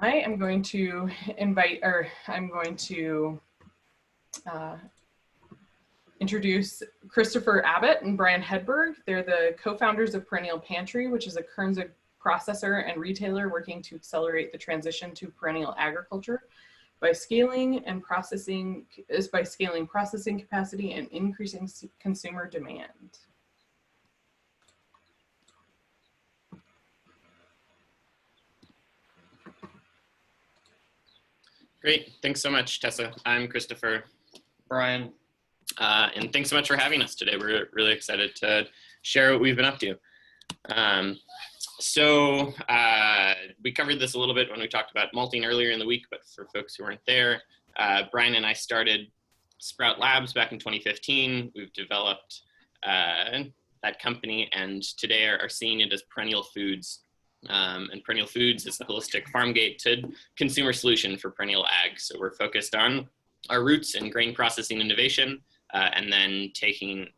I am going to introduce Christopher Abbott and Brian Hedberg. They're the co-founders of Perennial Pantry, which is a Kernza processor and retailer working to accelerate the transition to perennial agriculture by scaling processing capacity and increasing consumer demand. Great, thanks so much, Tessa. I'm Christopher. Brian. And thanks so much for having us today. We're really excited to share what we've been up to. We covered this a little bit when we talked about malting earlier in the week, but for folks who weren't there, Brian and I started Sprowt Labs back in 2015. We've developed that company, and today are seeing it as Perennial Foods. And Perennial Foods is the holistic farm gate to consumer solution for perennial ag. So we're focused on our roots in grain processing innovation, and then taking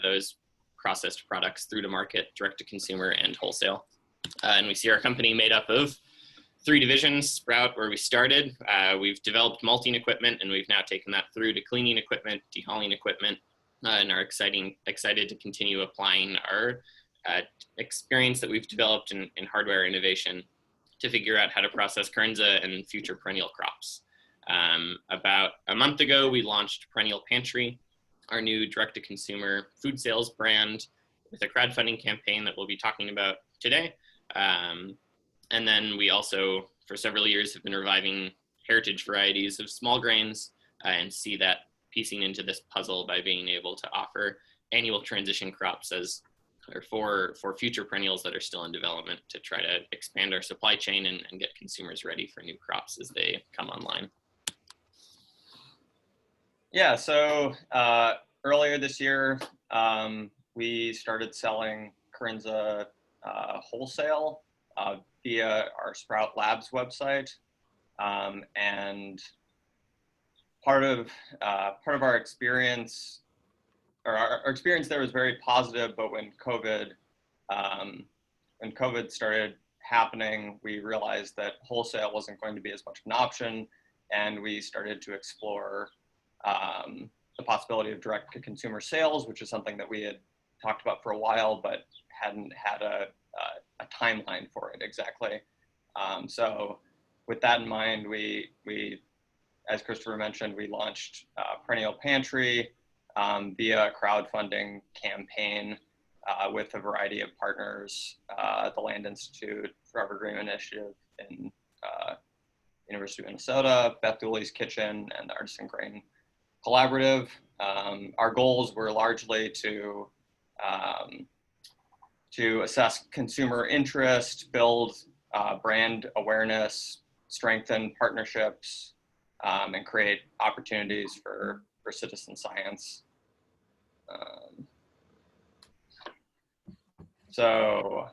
those processed products through to market, direct to consumer and wholesale. And we see our company made up of 3 divisions. Sprowt, where we started, we've developed malting equipment, and we've now taken that through to cleaning equipment, dehulling equipment, and are excited to continue applying our experience that we've developed in hardware innovation to figure out how to process Kernza and future perennial crops. About a month ago, we launched Perennial Pantry, our new direct-to-consumer food sales brand, with a crowdfunding campaign that we'll be talking about today. And then we also, for several years, have been reviving heritage varieties of small grains, and see that piecing into this puzzle by being able to offer annual transition crops for future perennials that are still in development, to try to expand our supply chain and get consumers ready for new crops as they come online. Yeah, so earlier this year, we started selling Kernza wholesale via our Sprowt Labs website, and part of our experience, or our experience there was very positive. But when COVID started happening, we realized that wholesale wasn't going to be as much of an option, and we started to explore the possibility of direct-to-consumer sales, which is something that we had talked about for a while, but hadn't had a timeline for it exactly. So with that in mind, we, as Christopher mentioned, we launched Perennial Pantry via a crowdfunding campaign with a variety of partners, the Land Institute, Forever Green Initiative in University of Minnesota, Beth Dooley's Kitchen, and the Artisan Grain Collaborative. Our goals were largely to assess consumer interest, build brand awareness, strengthen partnerships, and create opportunities for citizen science. So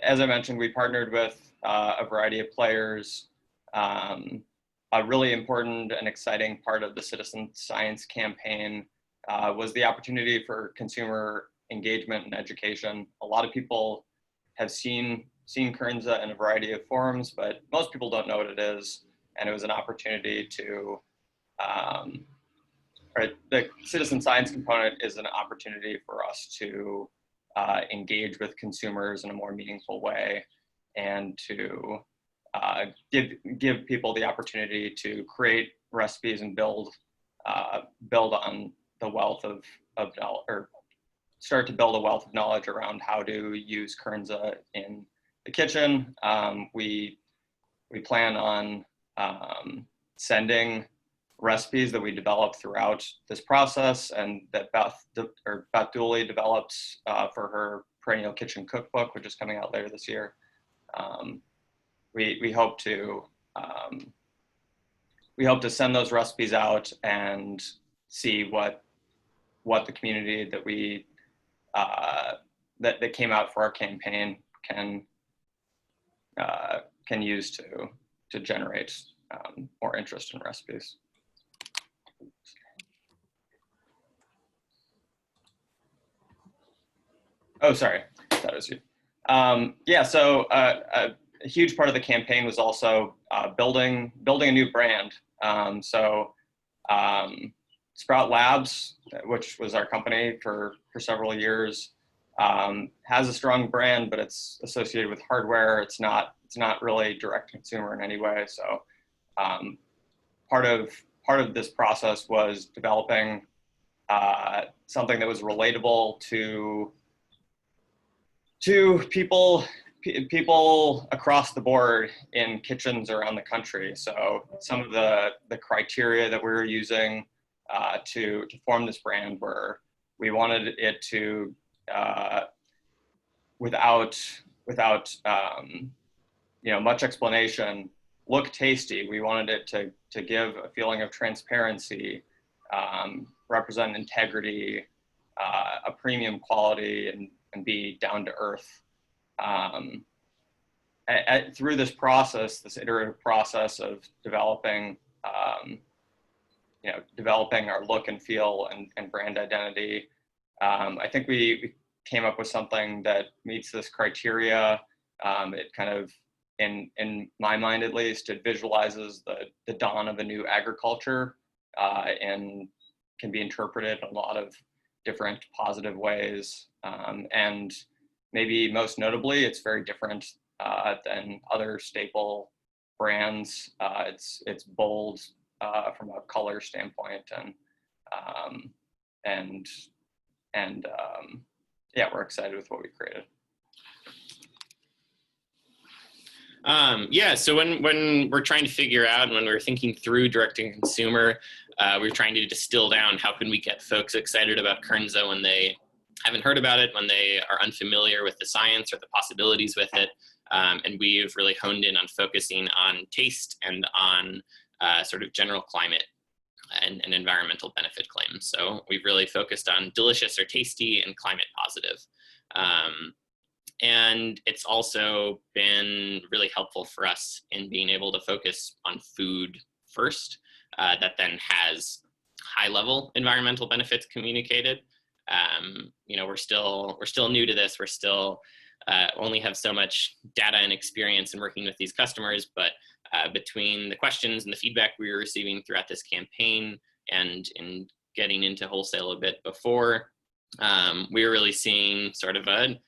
as I mentioned, we partnered with a variety of players. A really important and exciting part of the citizen science campaign was the opportunity for consumer engagement and education. A lot of people have seen Kernza in a variety of forms, but most people don't know what it is. And it was an opportunity to, the citizen science component is an opportunity for us to engage with consumers in a more meaningful way, and to give people the opportunity to create recipes and build on the wealth of knowledge, or start to build a wealth of knowledge around how to use Kernza in the kitchen. We plan on sending recipes that we develop throughout this process, and that Beth Dooley develops for her Perennial Kitchen Cookbook, which is coming out later this year. We hope to send those recipes out and see what the community that we that came out for our campaign can use to generate more interest in recipes. Oh, sorry, that was you. Yeah, so a huge part of the campaign was also building a new brand. Sprowt Labs, which was our company for several years, has a strong brand, but it's associated with hardware. It's not really direct consumer in any way. So part of this process was developing something that was relatable to people across the board in kitchens around the country. So some of the criteria that we were using to form this brand were, we wanted it to, without much explanation, look tasty. We wanted it to give a feeling of transparency, represent integrity, a premium quality, and be down to earth. Through this process, this iterative process of developing our look and feel and brand identity, I think we came up with something that meets this criteria. It kind of, in my mind at least, it visualizes the dawn of a new agriculture, and can be interpreted in a lot of different positive ways. And maybe most notably, it's very different than other staple brands. It's bold from a color standpoint, and yeah, we're excited with what we created. Yeah, so when we're trying to figure out, and when we're thinking through directing consumer, we're trying to distill down how can we get folks excited about Kernza when they haven't heard about it, when they are unfamiliar with the science or the possibilities with it. And we've really honed in on focusing on taste and on sort of general climate and environmental benefit claims. So we've really focused on delicious or tasty and climate positive. And it's also been really helpful for us in being able to focus on food first, that then has high level environmental benefits communicated. We're still new to this. We're still only have so much data and experience in working with these customers, but between the questions and the feedback we were receiving throughout this campaign and in getting into wholesale a bit before, we were really seeing sort of a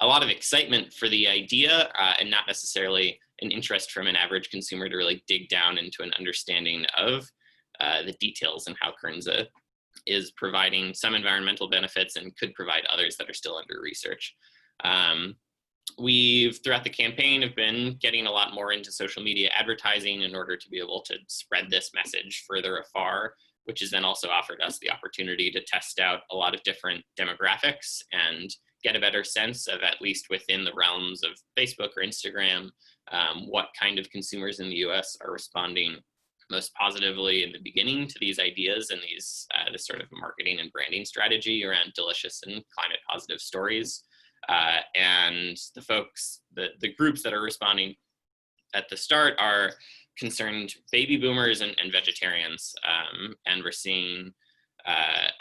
lot of excitement for the idea, and not necessarily an interest from an average consumer to really dig down into an understanding of the details and how Kernza is providing some environmental benefits and could provide others that are still under research. We've, throughout the campaign, have been getting a lot more into social media advertising in order to be able to spread this message further afar, which has then also offered us the opportunity to test out a lot of different demographics and get a better sense of, at least within the realms of Facebook or Instagram, what kind of consumers in the US are responding most positively in the beginning to these ideas and this sort of marketing and branding strategy around delicious and climate positive stories. And the folks, the groups that are responding at the start are concerned baby boomers and vegetarians. And we're seeing a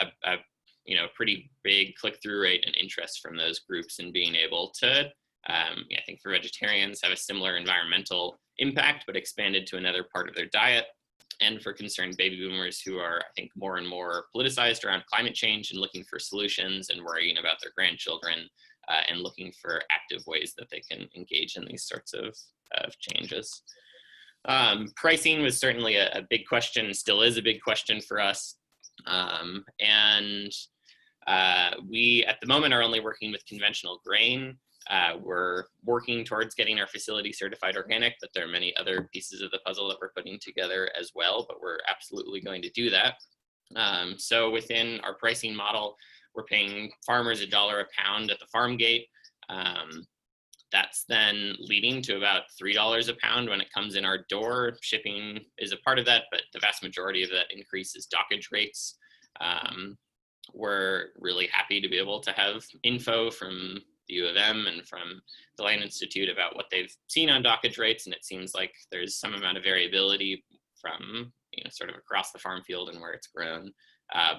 pretty big click-through rate and interest from those groups in being able to, I think for vegetarians, have a similar environmental impact, but expanded to another part of their diet. And for concerned baby boomers who are, I think, more and more politicized around climate change and looking for solutions and worrying about their grandchildren, and looking for active ways that they can engage in these sorts of changes. Pricing was certainly a big question, still is a big question for us. We, at the moment, are only working with conventional grain. We're working towards getting our facility certified organic, but there are many other pieces of the puzzle that we're putting together as well, but we're absolutely going to do that. So within our pricing model, we're paying farmers $1 a pound at the farm gate. That's then leading to about $3 a pound when it comes in our door. Shipping is a part of that, but the vast majority of that increase is dockage rates. We're really happy to be able to have info from the U of M and from the Land Institute about what they've seen on dockage rates, and it seems like there's some amount of variability from sort of across the farm field and where it's grown.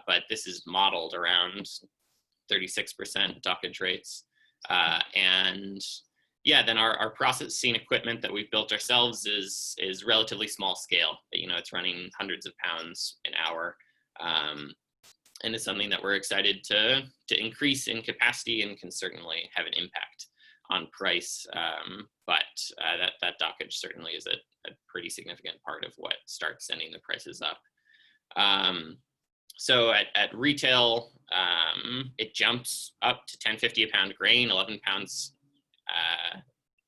But this is modeled around 36% dockage rates. And yeah, then our processing equipment that we've built ourselves is relatively small scale. You know, it's running hundreds of pounds an hour. And it's something that we're excited to increase in capacity and can certainly have an impact on price. But that dockage certainly is a pretty significant part of what starts sending the prices up. So at retail, it jumps up to $10.50 a pound grain, 11 pounds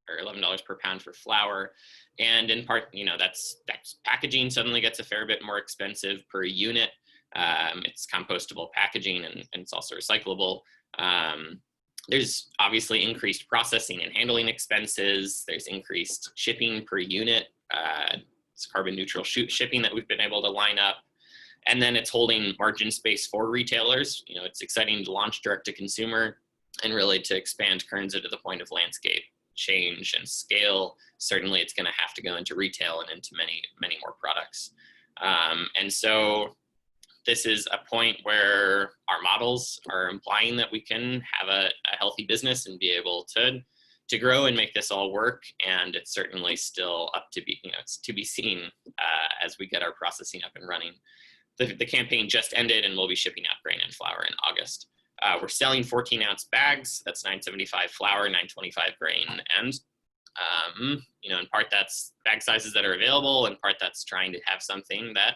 or $11 per pound for flour. And in part, you know, that's packaging suddenly gets a fair bit more expensive per unit. It's compostable packaging and it's also recyclable. There's obviously increased processing and handling expenses. There's increased shipping per unit. It's carbon neutral shipping that we've been able to line up. And then it's holding margin space for retailers. You know, it's exciting to launch direct to consumer and really to expand Kernza to the point of landscape change and scale. Certainly it's going to have to go into retail and into many, many more products. And so this is a point where our models are implying that we can have a healthy business and be able to grow and make this all work. And it's certainly still up to be, you know, it's to be seen as we get our processing up and running. The campaign just ended and we'll be shipping out grain and flour in August. We're selling 14-ounce bags. That's $9.75 flour, $9.25 grain. And, you know, in part that's bag sizes that are available. In part that's trying to have something that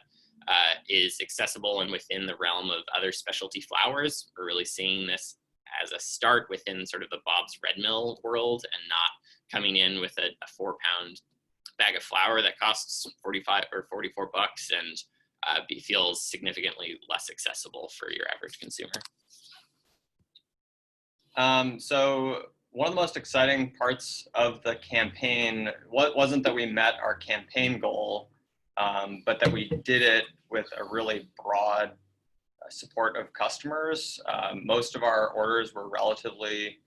is accessible and within the realm of other specialty flours. We're really seeing this as a start within sort of the Bob's Red Mill world and not coming in with a 4-pound bag of flour that costs $45 or $44 and feels significantly less accessible for your average consumer. So one of the most exciting parts of the campaign wasn't that we met our campaign goal, but that we did it with a really broad support of customers. Most of our orders were relatively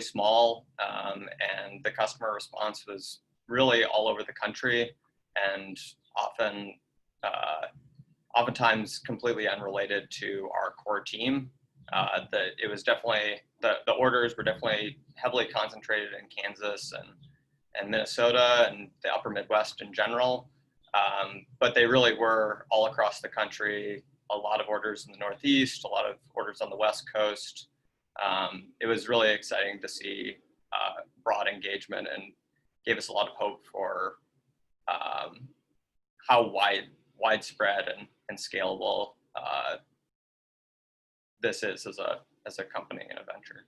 small, and the customer response was really all over the country and oftentimes completely unrelated to our core team. It was definitely, the orders were definitely heavily concentrated in Kansas and Minnesota and the upper Midwest in general. But they really were all across the country, a lot of orders in the Northeast, a lot of orders on the West Coast. It was really exciting to see broad engagement and gave us a lot of hope for how widespread and scalable this is as a company and a venture.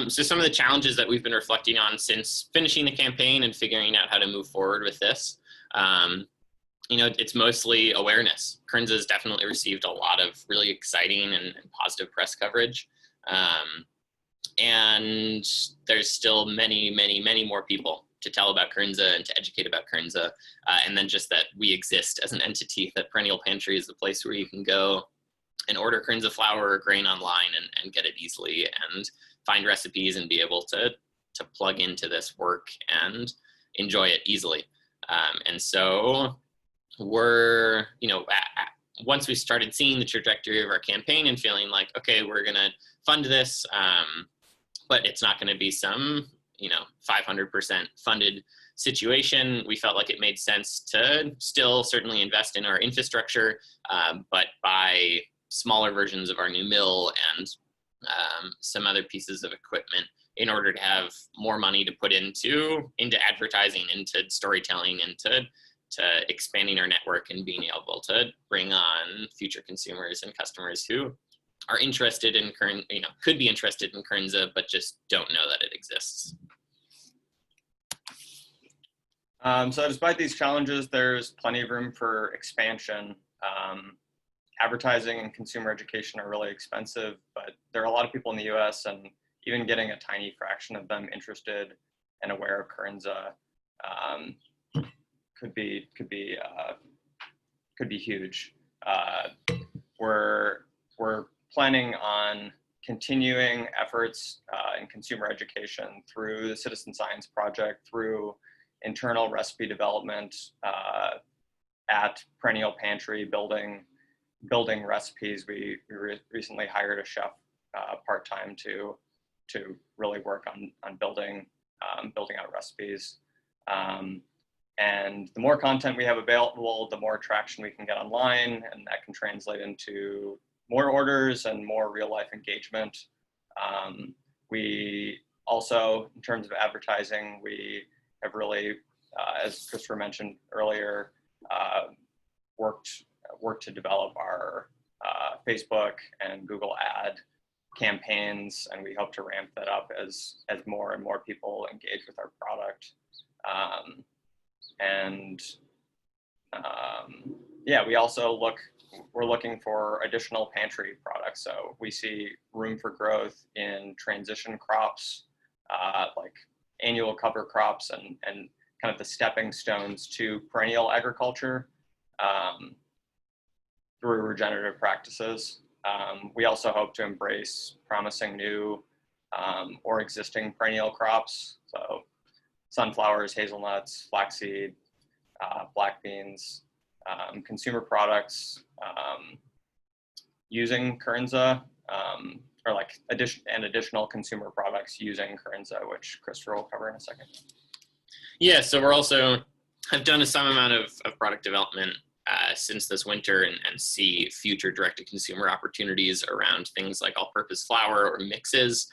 So some of the challenges that we've been reflecting on since finishing the campaign and figuring out how to move forward with this, you know, it's mostly awareness. Kernza has definitely received a lot of really exciting and positive press coverage. And there's still many, many, many more people to tell about Kernza and to educate about Kernza. And then just that we exist as an entity, that Perennial Pantry is the place where you can go and order Kernza flour or grain online and get it easily and find recipes and be able to plug into this work and enjoy it easily. And so we're, you know, once we started seeing the trajectory of our campaign and feeling like, okay, we're gonna fund this, but it's not gonna be some, you know, 500% funded situation, we felt like it made sense to still certainly invest in our infrastructure, but buy smaller versions of our new mill and some other pieces of equipment in order to have more money to put into advertising, into storytelling, into expanding our network and being able to bring on future consumers and customers who are interested in could be interested in Kernza, but just don't know that it exists. So despite these challenges, there's plenty of room for expansion. Advertising and consumer education are really expensive, but there are a lot of people in the US, and even getting a tiny fraction of them interested and aware of Kernza could be huge. We're planning on continuing efforts in consumer education through the Citizen Science Project, through internal recipe development at Perennial Pantry, building building recipes. We recently hired a chef part-time to really work on building out recipes. And the more content we have available, the more traction we can get online, and that can translate into more orders and more real-life engagement. We also, in terms of advertising, we have really, as Christopher mentioned earlier, worked to develop our Facebook and Google ad campaigns, and we hope to ramp that up as more and more people engage with our product. Yeah, we also we're looking for additional pantry products. So we see room for growth in transition crops, like annual cover crops and kind of the stepping stones to perennial agriculture through regenerative practices. We also hope to embrace promising new or existing perennial crops. So sunflowers, hazelnuts, flaxseed, black beans, consumer products using Kernza, or like additional consumer products using Kernza, which Christopher will cover in a second. Yeah, so we're also have done some amount of product development since this winter and see future direct-to-consumer opportunities around things like all-purpose flour or mixes,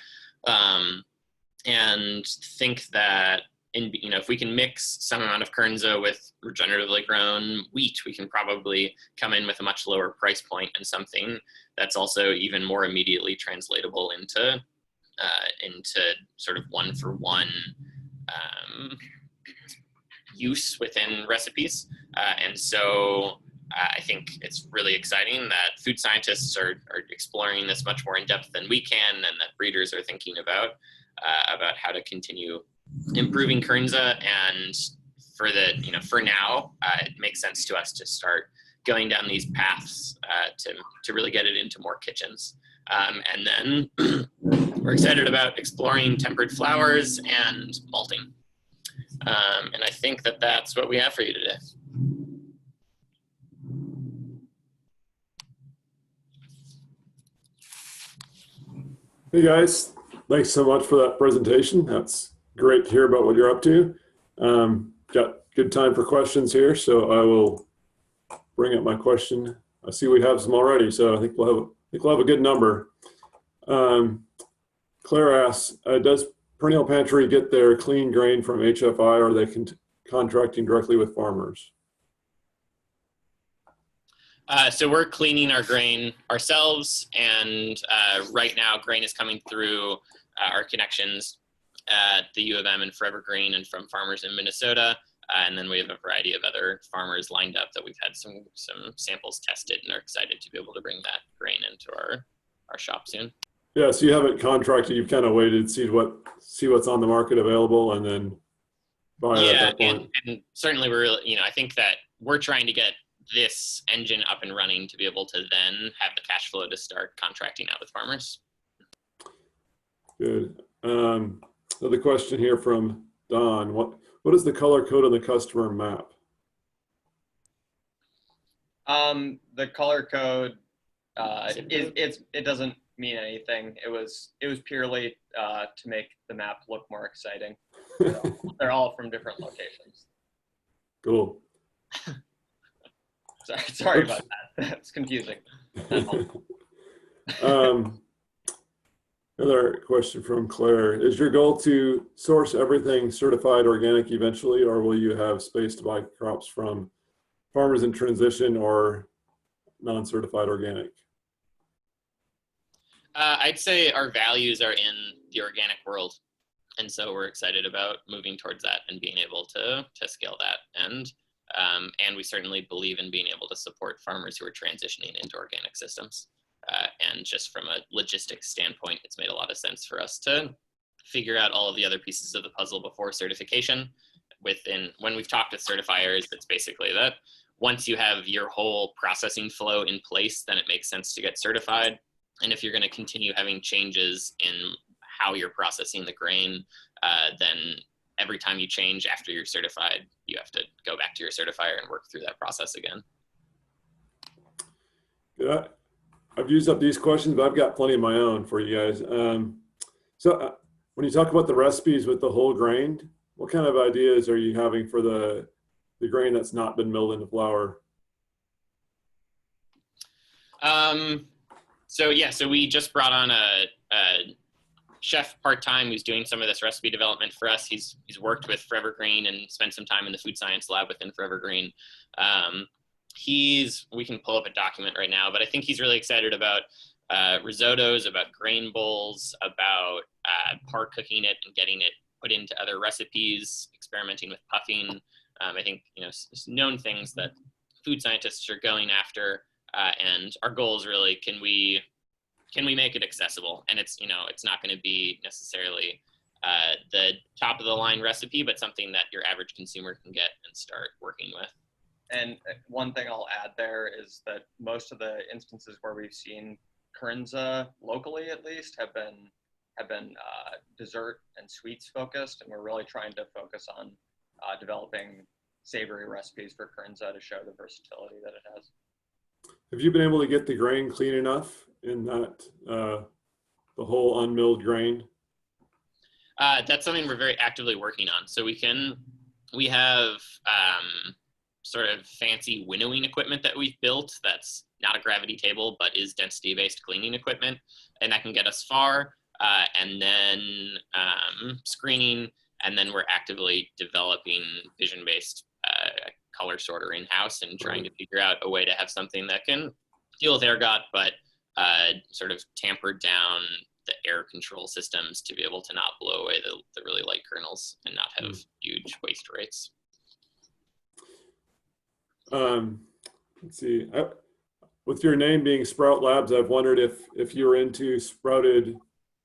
and think that if we can mix some amount of Kernza with regeneratively grown wheat, we can probably come in with a much lower price point and something that's also even more immediately translatable into sort of one-for-one use within recipes. And so I think it's really exciting that food scientists are exploring this much more in depth than we can, and that breeders are thinking about how to continue improving Kernza. And for now, it makes sense to us to start going down these paths to really get it into more kitchens. And then we're excited about exploring tempered flours and malting. And I think that's what we have for you today. Hey guys, thanks so much for that presentation. That's great to hear about what you're up to. Got good time for questions here, so I will bring up my question. I see we have some already, so I think we'll have a good number. Claire asks, does Perennial Pantry get their clean grain from HFI, or are they contracting directly with farmers? So we're cleaning our grain ourselves, and right now grain is coming through our connections at the U of M and Forever Green and from farmers in Minnesota. And then we have a variety of other farmers lined up that we've had some samples tested and are excited to be able to bring that grain into our shop soon. Yeah, so you haven't contracted, you've kind of waited, see what's on the market available, and then buy it at that point. And certainly we're, I think that we're trying to get this engine up and running to be able to then have the cash flow to start contracting out with farmers. Good. Another question here from Don. What is the color code on the customer map? The color code, it doesn't mean anything. It was purely to make the map look more exciting. So they're all from different locations. Cool. Sorry about that. That's confusing. Another question from Claire. Is your goal to source everything certified organic eventually, or will you have space to buy crops from farmers in transition or non-certified organic? I'd say our values are in the organic world. And so we're excited about moving towards that and being able to scale that. And we certainly believe in being able to support farmers who are transitioning into organic systems. And just from a logistics standpoint, it's made a lot of sense for us to figure out all of the other pieces of the puzzle before certification. When we've talked with certifiers, it's basically that once you have your whole processing flow in place, then it makes sense to get certified. And if you're going to continue having changes in how you're processing the grain, then every time you change after you're certified, you have to go back to your certifier and work through that process again. Yeah, I've used up these questions, but I've got plenty of my own for you guys. When you talk about the recipes with the whole grain, what kind of ideas are you having for the grain that's not been milled into flour? So we just brought on a chef part-time who's doing some of this recipe development for us. He's worked with Forever Green and spent some time in the food science lab within Forever Green. We can pull up a document right now, but I think he's really excited about risottos, about grain bowls, about par cooking it and getting it put into other recipes, experimenting with puffing. I think, known things that food scientists are going after, and our goal is really, can we make it accessible? And it's not going to be necessarily the top of the line recipe, but something that your average consumer can get and start working with. And one thing I'll add there is that most of the instances where we've seen Kernza locally, at least, have been dessert and sweets focused, and we're really trying to focus on developing savory recipes for Kernza to show the versatility that it has. Have you been able to get the grain clean enough in that the whole unmilled grain? That's something we're very actively working on. So we have sort of fancy winnowing equipment that we've built that's not a gravity table, but is density-based cleaning equipment, and that can get us far. And then screening, and then we're actively developing vision-based color sorter in-house and trying to figure out a way to have something that can deal with ergot, but sort of tamper down the air control systems to be able to not blow away the really light kernels and not have huge waste rates. Let's see. With your name being Sprowt Labs, I've wondered if you're into sprouted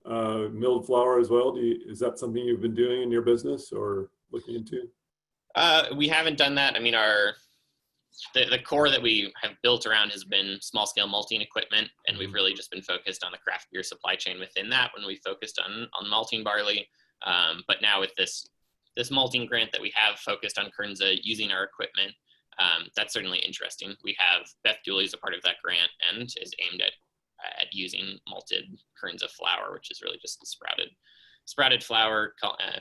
milled flour as well. Is that something you've been doing in your business or looking into? We haven't done that. I mean, the core that we have built around has been small scale malting equipment, and we've really just been focused on the craft beer supply chain within that when we focused on malting barley. But now with this malting grant that we have focused on Kernza using our equipment, that's certainly interesting. We have Beth Dooley as a part of that grant and is aimed at using malted Kernza flour, which is really just sprouted flour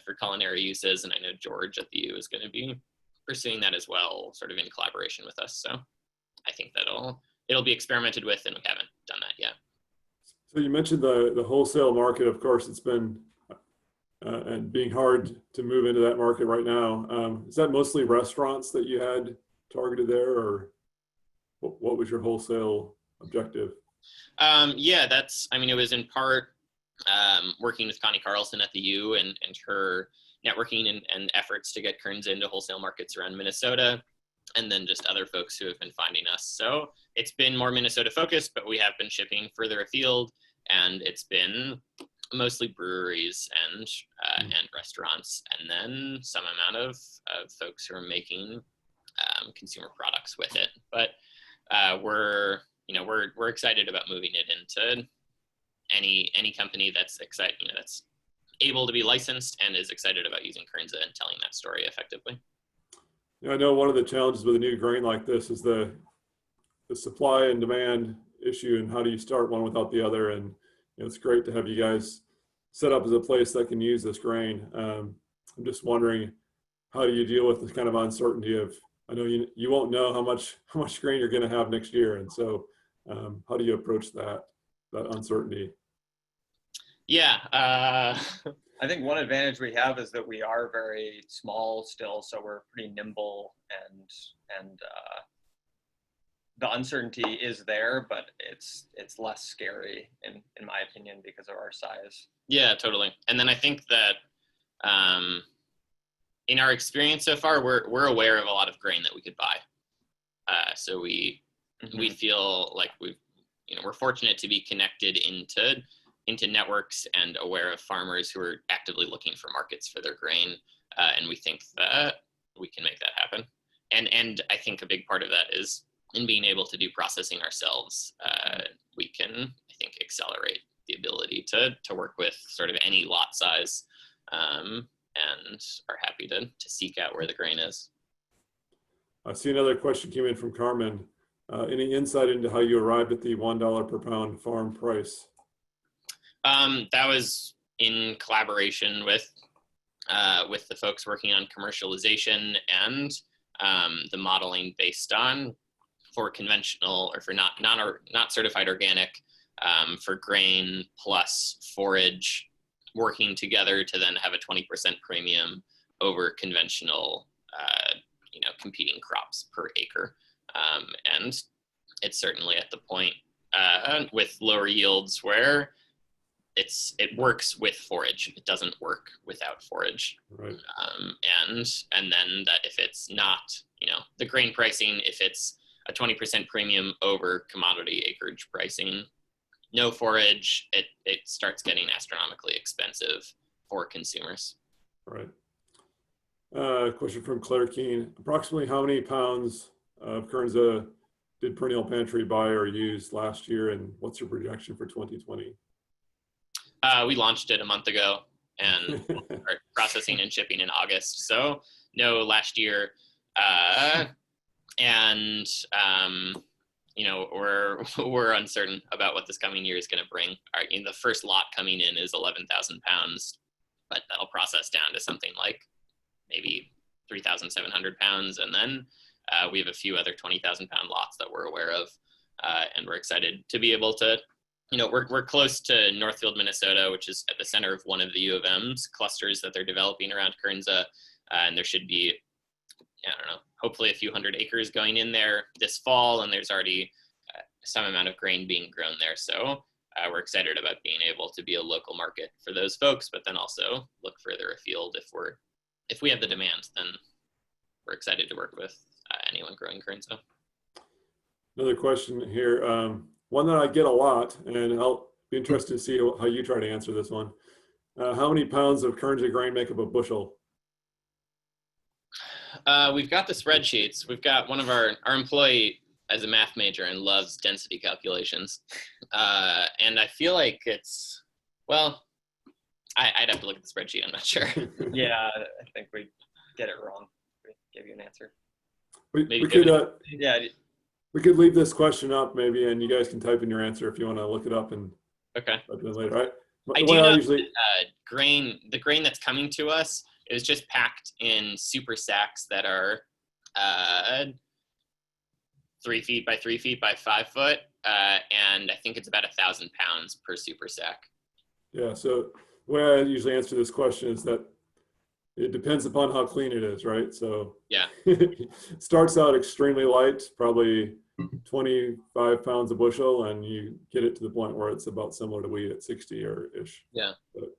for culinary uses. And I know George at the U is going to be pursuing that as well, sort of in collaboration with us. So I think it'll be experimented with, and we haven't done that yet. So you mentioned the wholesale market. Of course, it's been and being hard to move into that market right now. Is that mostly restaurants that you had targeted there, or what was your wholesale objective? Yeah, it was in part working with Connie Carlson at the U and her networking and efforts to get Kernza into wholesale markets around Minnesota, and then just other folks who have been finding us. So it's been more Minnesota focused, but we have been shipping further afield, and it's been mostly breweries and restaurants, and then some amount of folks who are making consumer products with it. But we're excited about moving it into any company that's excited, that's able to be licensed and is excited about using Kernza and telling that story effectively. I know one of the challenges with a new grain like this is the supply and demand issue, and how do you start one without the other? And it's great to have you guys set up as a place that can use this grain. I'm just wondering, how do you deal with this kind of uncertainty of, I know you won't know how much grain you're going to have next year, and so how do you approach that uncertainty? Yeah, I think one advantage we have is that we are very small still, so we're pretty nimble, and the uncertainty is there, but it's less scary in my opinion because of our size. Yeah, totally. And then I think that in our experience so far, we're aware of a lot of grain that we could buy. So we feel like we're fortunate to be connected into networks and aware of farmers who are actively looking for markets for their grain, and we think that we can make that happen. And I think a big part of that is in being able to do processing ourselves. We can, I think, accelerate the ability to work with sort of any lot size, and are happy to seek out where the grain is. I see another question came in from Carmen. Any insight into how you arrived at the $1 per pound farm price? That was in collaboration with the folks working on commercialization and the modeling based on for conventional or for not certified organic, for grain plus forage working together to then have a 20% premium over conventional, competing crops per acre. And it's certainly at the point with lower yields where it works with forage. It doesn't work without forage. Right. And then that if it's not, the grain pricing, if it's a 20% premium over commodity acreage pricing, no forage, it starts getting astronomically expensive for consumers. Right. Question from Claire Keene. Approximately how many pounds of Kernza did Perennial Pantry buy or use last year, and what's your projection for 2020? We launched it a month ago and started processing and shipping in August. So no, last year. We're uncertain about what this coming year is going to bring. The first lot coming in is 11,000 pounds, but that'll process down to something like maybe 3,700 pounds. And then we have a few other 20,000 pound lots that we're aware of. And we're excited to be able to, we're close to Northfield, Minnesota, which is at the center of one of the U of M's clusters that they're developing around Kernza. And there should be, hopefully a few hundred acres going in there this fall. And there's already some amount of grain being grown there. So we're excited about being able to be a local market for those folks, but then also look further afield. If we have the demand, then we're excited to work with anyone growing Kernza. Another question here, one that I get a lot, and I'll be interested to see how you try to answer this one. How many pounds of Kernza grain make up a bushel? We've got the spreadsheets. We've got one of our employee as a math major and loves density calculations. And I feel like it's, I'd have to look at the spreadsheet. I'm not sure. Yeah, I think we get it wrong. We give you an answer. We could leave this question up maybe, and you guys can type in your answer if you want to look it up and okay. type it in later. Right? I do know the grain that's coming to us is just packed in super sacks that are 3 feet by 3 feet by 5 foot, and I think it's about 1,000 pounds per super sack. Yeah. So the way I usually answer this question is that it depends upon how clean it is, right? So yeah, it starts out extremely light, probably 25 pounds a bushel, and you get it to the point where it's about similar to wheat at 60 or ish. Yeah. But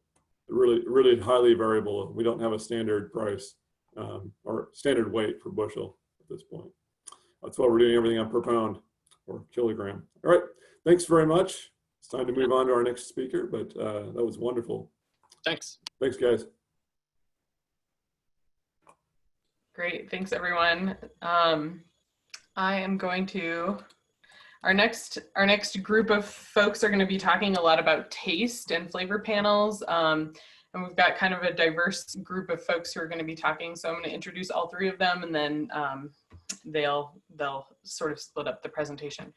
really, really highly variable. We don't have a standard price or standard weight for bushel at this point. That's why we're doing everything on per pound or kilogram. All right. Thanks very much. It's time to move on to our next speaker, but that was wonderful. Thanks. Thanks, guys. Great, thanks everyone. I am going to, our next group of folks are going to be talking a lot about taste and flavor panels. And we've got kind of a diverse group of folks who are going to be talking. So I'm going to introduce all three of them, and then they'll sort of split up the presentation.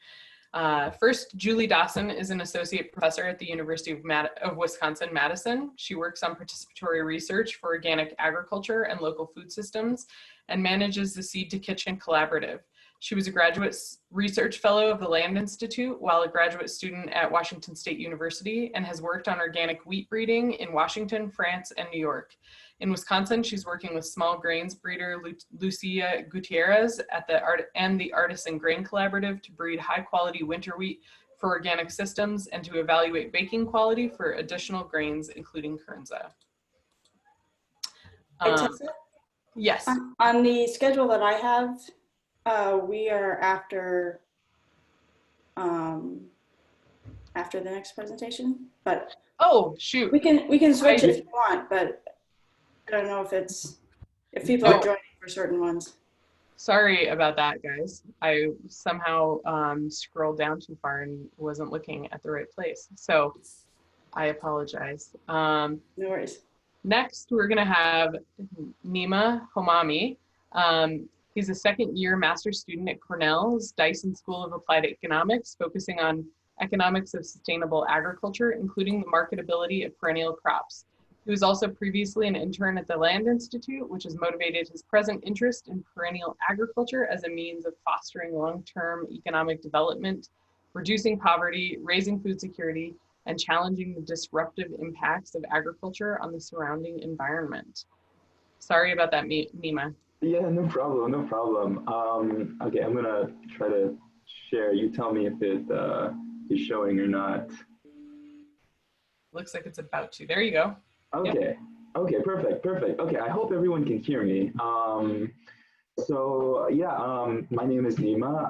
First, Julie Dawson is an associate professor at the University of Wisconsin-Madison. She works on participatory research for organic agriculture and local food systems and manages the Seed to Kitchen Collaborative. She was a graduate research fellow of the Land Institute while a graduate student at Washington State University, and has worked on organic wheat breeding in Washington, France, and New York. In Wisconsin, she's working with small grains breeder Lucia Gutierrez at the Artisan Grain Collaborative to breed high quality winter wheat for organic systems and to evaluate baking quality for additional grains, including Kernza. Tessa? Yes. On the schedule that I have, we are after the next presentation, but oh shoot, we can switch if you want, but I don't know if people are joining for certain ones. Sorry about that, guys. I somehow scrolled down too far and wasn't looking at the right place, so I apologize. No worries. Next, we're going to have Nima Homami. He's a second-year master's student at Cornell's Dawson School of Applied Economics, focusing on economics of sustainable agriculture, including the marketability of perennial crops. He was also previously an intern at the Land Institute, which has motivated his present interest in perennial agriculture as a means of fostering long-term economic development, reducing poverty, raising food security, and challenging the disruptive impacts of agriculture on the surrounding environment. Sorry about that, Nima. Yeah, no problem, no problem. Okay, I'm gonna try to share. You tell me if it is showing or not. Looks like it's about to. There you go. Okay, yep. Okay, perfect. Okay, I hope everyone can hear me. My name is Nima.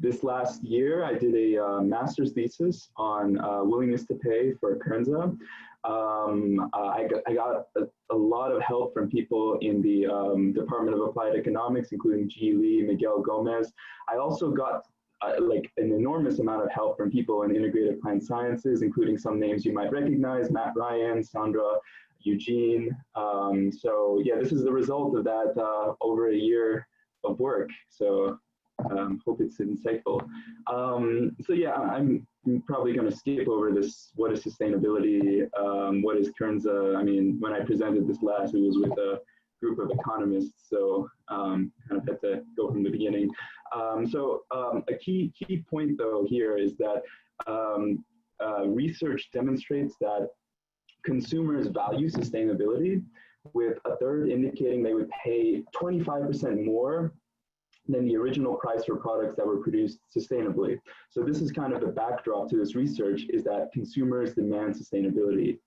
This last year, I did a master's thesis on willingness to pay for Kernza. I got a lot of help from people in the Department of Applied Economics, including G. Lee, Miguel Gomez. I also got an enormous amount of help from people in integrated plant sciences, including some names you might recognize: Matt Ryan, Sandra, Eugene. This is the result of that over a year of work. So hope it's insightful. I'm probably going to skip over this. What is sustainability? What is Kernza? I mean, when I presented this last, it was with a group of economists, so kind of had to go from the beginning. A key point though here is that research demonstrates that consumers value sustainability, with a third indicating they would pay 25% more than the original price for products that were produced sustainably. So this is kind of the backdrop to this research, is that consumers demand sustainability.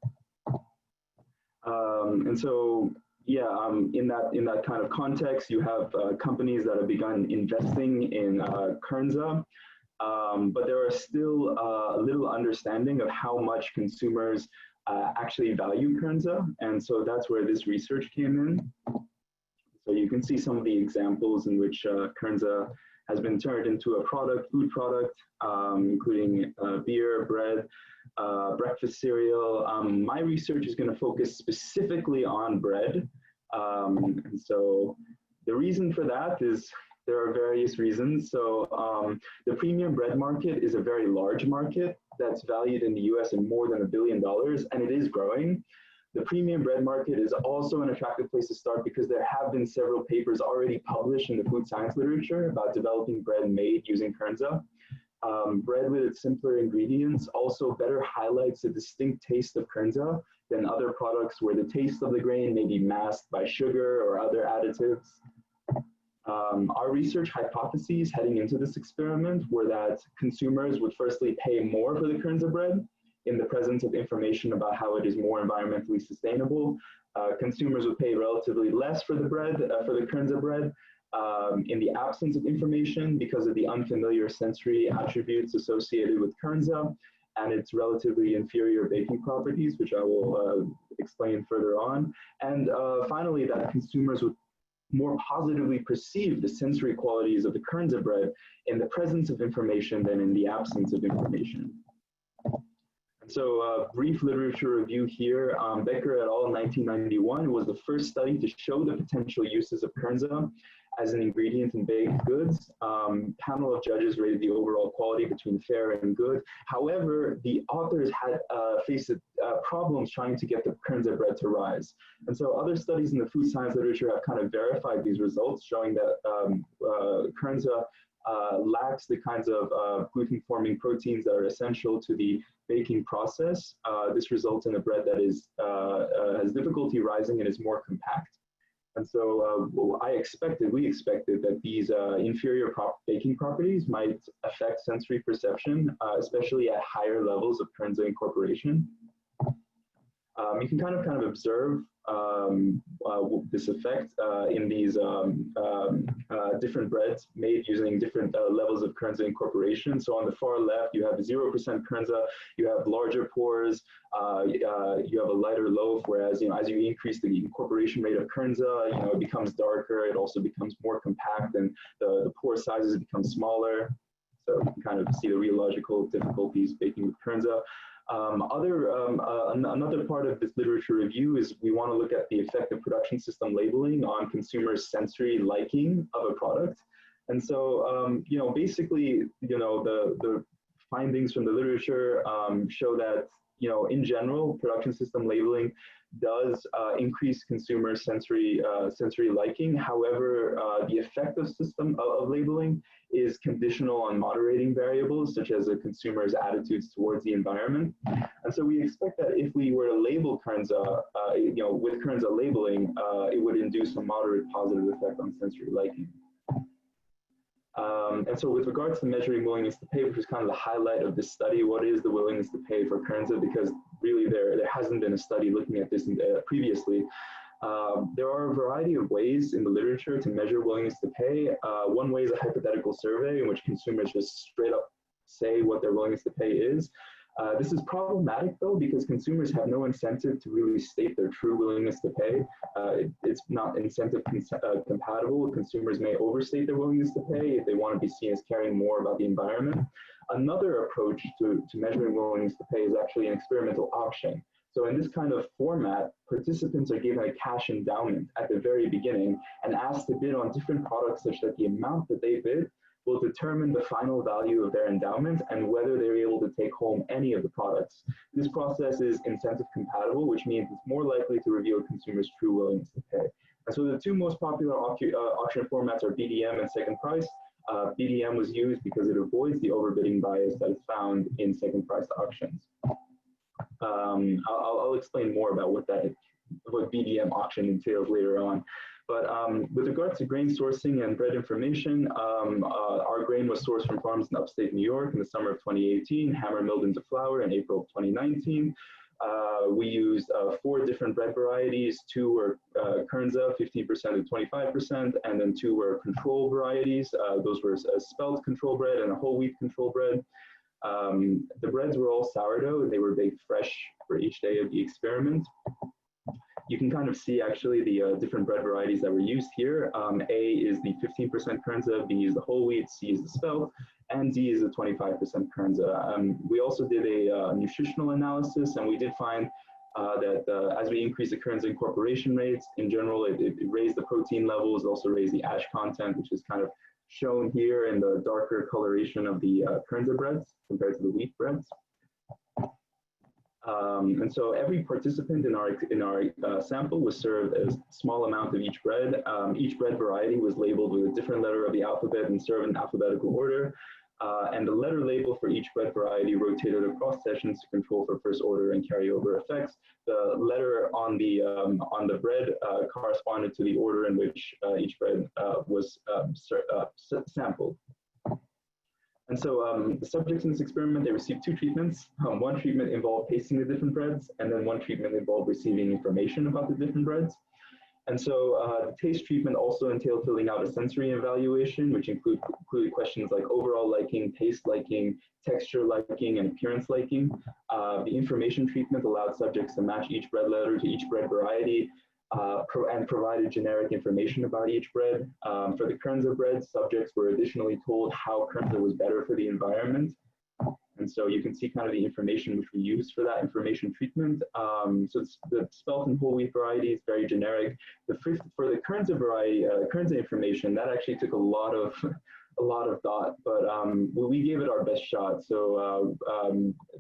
In that kind of context, you have companies that have begun investing in Kernza, but there are still little understanding of how much consumers actually value Kernza, and so that's where this research came in. So you can see some of the examples in which Kernza has been turned into a food product, including beer, bread, breakfast cereal. My research is going to focus specifically on bread. And so the reason for that is there are various reasons. So the premium bread market is a very large market that's valued in the US at more than $1 billion, and it is growing. The premium bread market is also an attractive place to start because there have been several papers already published in the food science literature about developing bread made using Kernza. Bread with its simpler ingredients also better highlights the distinct taste of Kernza than other products where the taste of the grain may be masked by sugar or other additives. Our research hypotheses heading into this experiment were that consumers would firstly pay more for the Kernza bread in the presence of information about how it is more environmentally sustainable. Consumers would pay relatively less for the bread, for the Kernza bread, in the absence of information because of the unfamiliar sensory attributes associated with Kernza and its relatively inferior baking properties, which I will explain further on. And finally, that consumers would more positively perceive the sensory qualities of the Kernza bread in the presence of information than in the absence of information. So brief literature review here. Becker et al. In 1991 was the first study to show the potential uses of Kernza as an ingredient in baked goods. Panel of judges rated the overall quality between fair and good. However, the authors had faced problems trying to get the Kernza bread to rise. And so other studies in the food science literature have kind of verified these results, showing that Kernza lacks the kinds of gluten-forming proteins that are essential to the baking process. This results in a bread that is has difficulty rising and is more compact. And so we expected that these inferior baking properties might affect sensory perception, especially at higher levels of Kernza incorporation. You can kind of observe this effect in these different breads made using different levels of Kernza incorporation. So on the far left, you have 0% Kernza, you have larger pores, you have a lighter loaf, whereas as you increase the incorporation rate of Kernza, it becomes darker, it also becomes more compact, and the pore sizes become smaller. So you can kind of see the rheological difficulties baking with Kernza. Another part of this literature review is we want to look at the effect of production system labeling on consumers' sensory liking of a product. And so, basically, the findings from the literature show that, in general, production system labeling does increase consumer sensory liking. However, the effect of labeling is conditional on moderating variables such as a consumer's attitudes towards the environment. And so we expect that if we were to label Kernza, with Kernza labeling, it would induce a moderate positive effect on sensory liking. And so with regards to measuring willingness to pay, which is kind of the highlight of this study, what is the willingness to pay for Kernza? Because really there hasn't been a study looking at this previously. There are a variety of ways in the literature to measure willingness to pay. One way is a hypothetical survey in which consumers just straight up say what their willingness to pay is. This is problematic though, because consumers have no incentive to really state their true willingness to pay. It's not incentive compatible. Consumers may overstate their willingness to pay if they want to be seen as caring more about the environment. Another approach to measuring willingness to pay is actually an experimental auction. So in this kind of format, participants are given a cash endowment at the very beginning and asked to bid on different products such that the amount that they bid will determine the final value of their endowment and whether they're able to take home any of the products. This process is incentive compatible, which means it's more likely to reveal consumers' true willingness to pay. And so the two most popular auction formats are BDM and second price. BDM was used because it avoids the overbidding bias that is found in second price auctions. I'll explain more about what BDM auction entails later on. But with regards to grain sourcing and bread information, our grain was sourced from farms in upstate New York in the summer of 2018, hammer milled into flour in April of 2019. We used 4 different bread varieties. 2 were Kernza, 15% to 25%, and then 2 were control varieties. Those were a spelt control bread and a whole wheat control bread. The breads were all sourdough. They were baked fresh for each day of the experiment. You can kind of see actually the different bread varieties that were used here. A is the 15% Kernza, B is the whole wheat, C is the spelt, and D is the 25% Kernza. We also did a nutritional analysis, and we did find that as we increase the Kernza incorporation rates, in general, it raised the protein levels, also raised the ash content, which is kind of shown here in the darker coloration of the Kernza breads compared to the wheat breads. And so every participant in our sample was served a small amount of each bread. Each bread variety was labeled with a different letter of the alphabet and served in alphabetical order. And the letter label for each bread variety rotated across sessions to control for first order and carryover effects. The letter on the bread corresponded to the order in which each bread was sampled. And so the subjects in this experiment, they received 2 treatments. One treatment involved tasting the different breads, and then one treatment involved receiving information about the different breads. And so the taste treatment also entailed filling out a sensory evaluation, which included questions like overall liking, taste liking, texture liking, and appearance liking. The information treatment allowed subjects to match each bread letter to each bread variety, and provided generic information about each bread. For the Kernza bread, subjects were additionally told how Kernza was better for the environment. And so you can see kind of the information which we used for that information treatment. So it's the spelt and whole wheat variety is very generic. For the Kernza variety, Kernza information, that actually took a lot of thought, but we gave it our best shot. So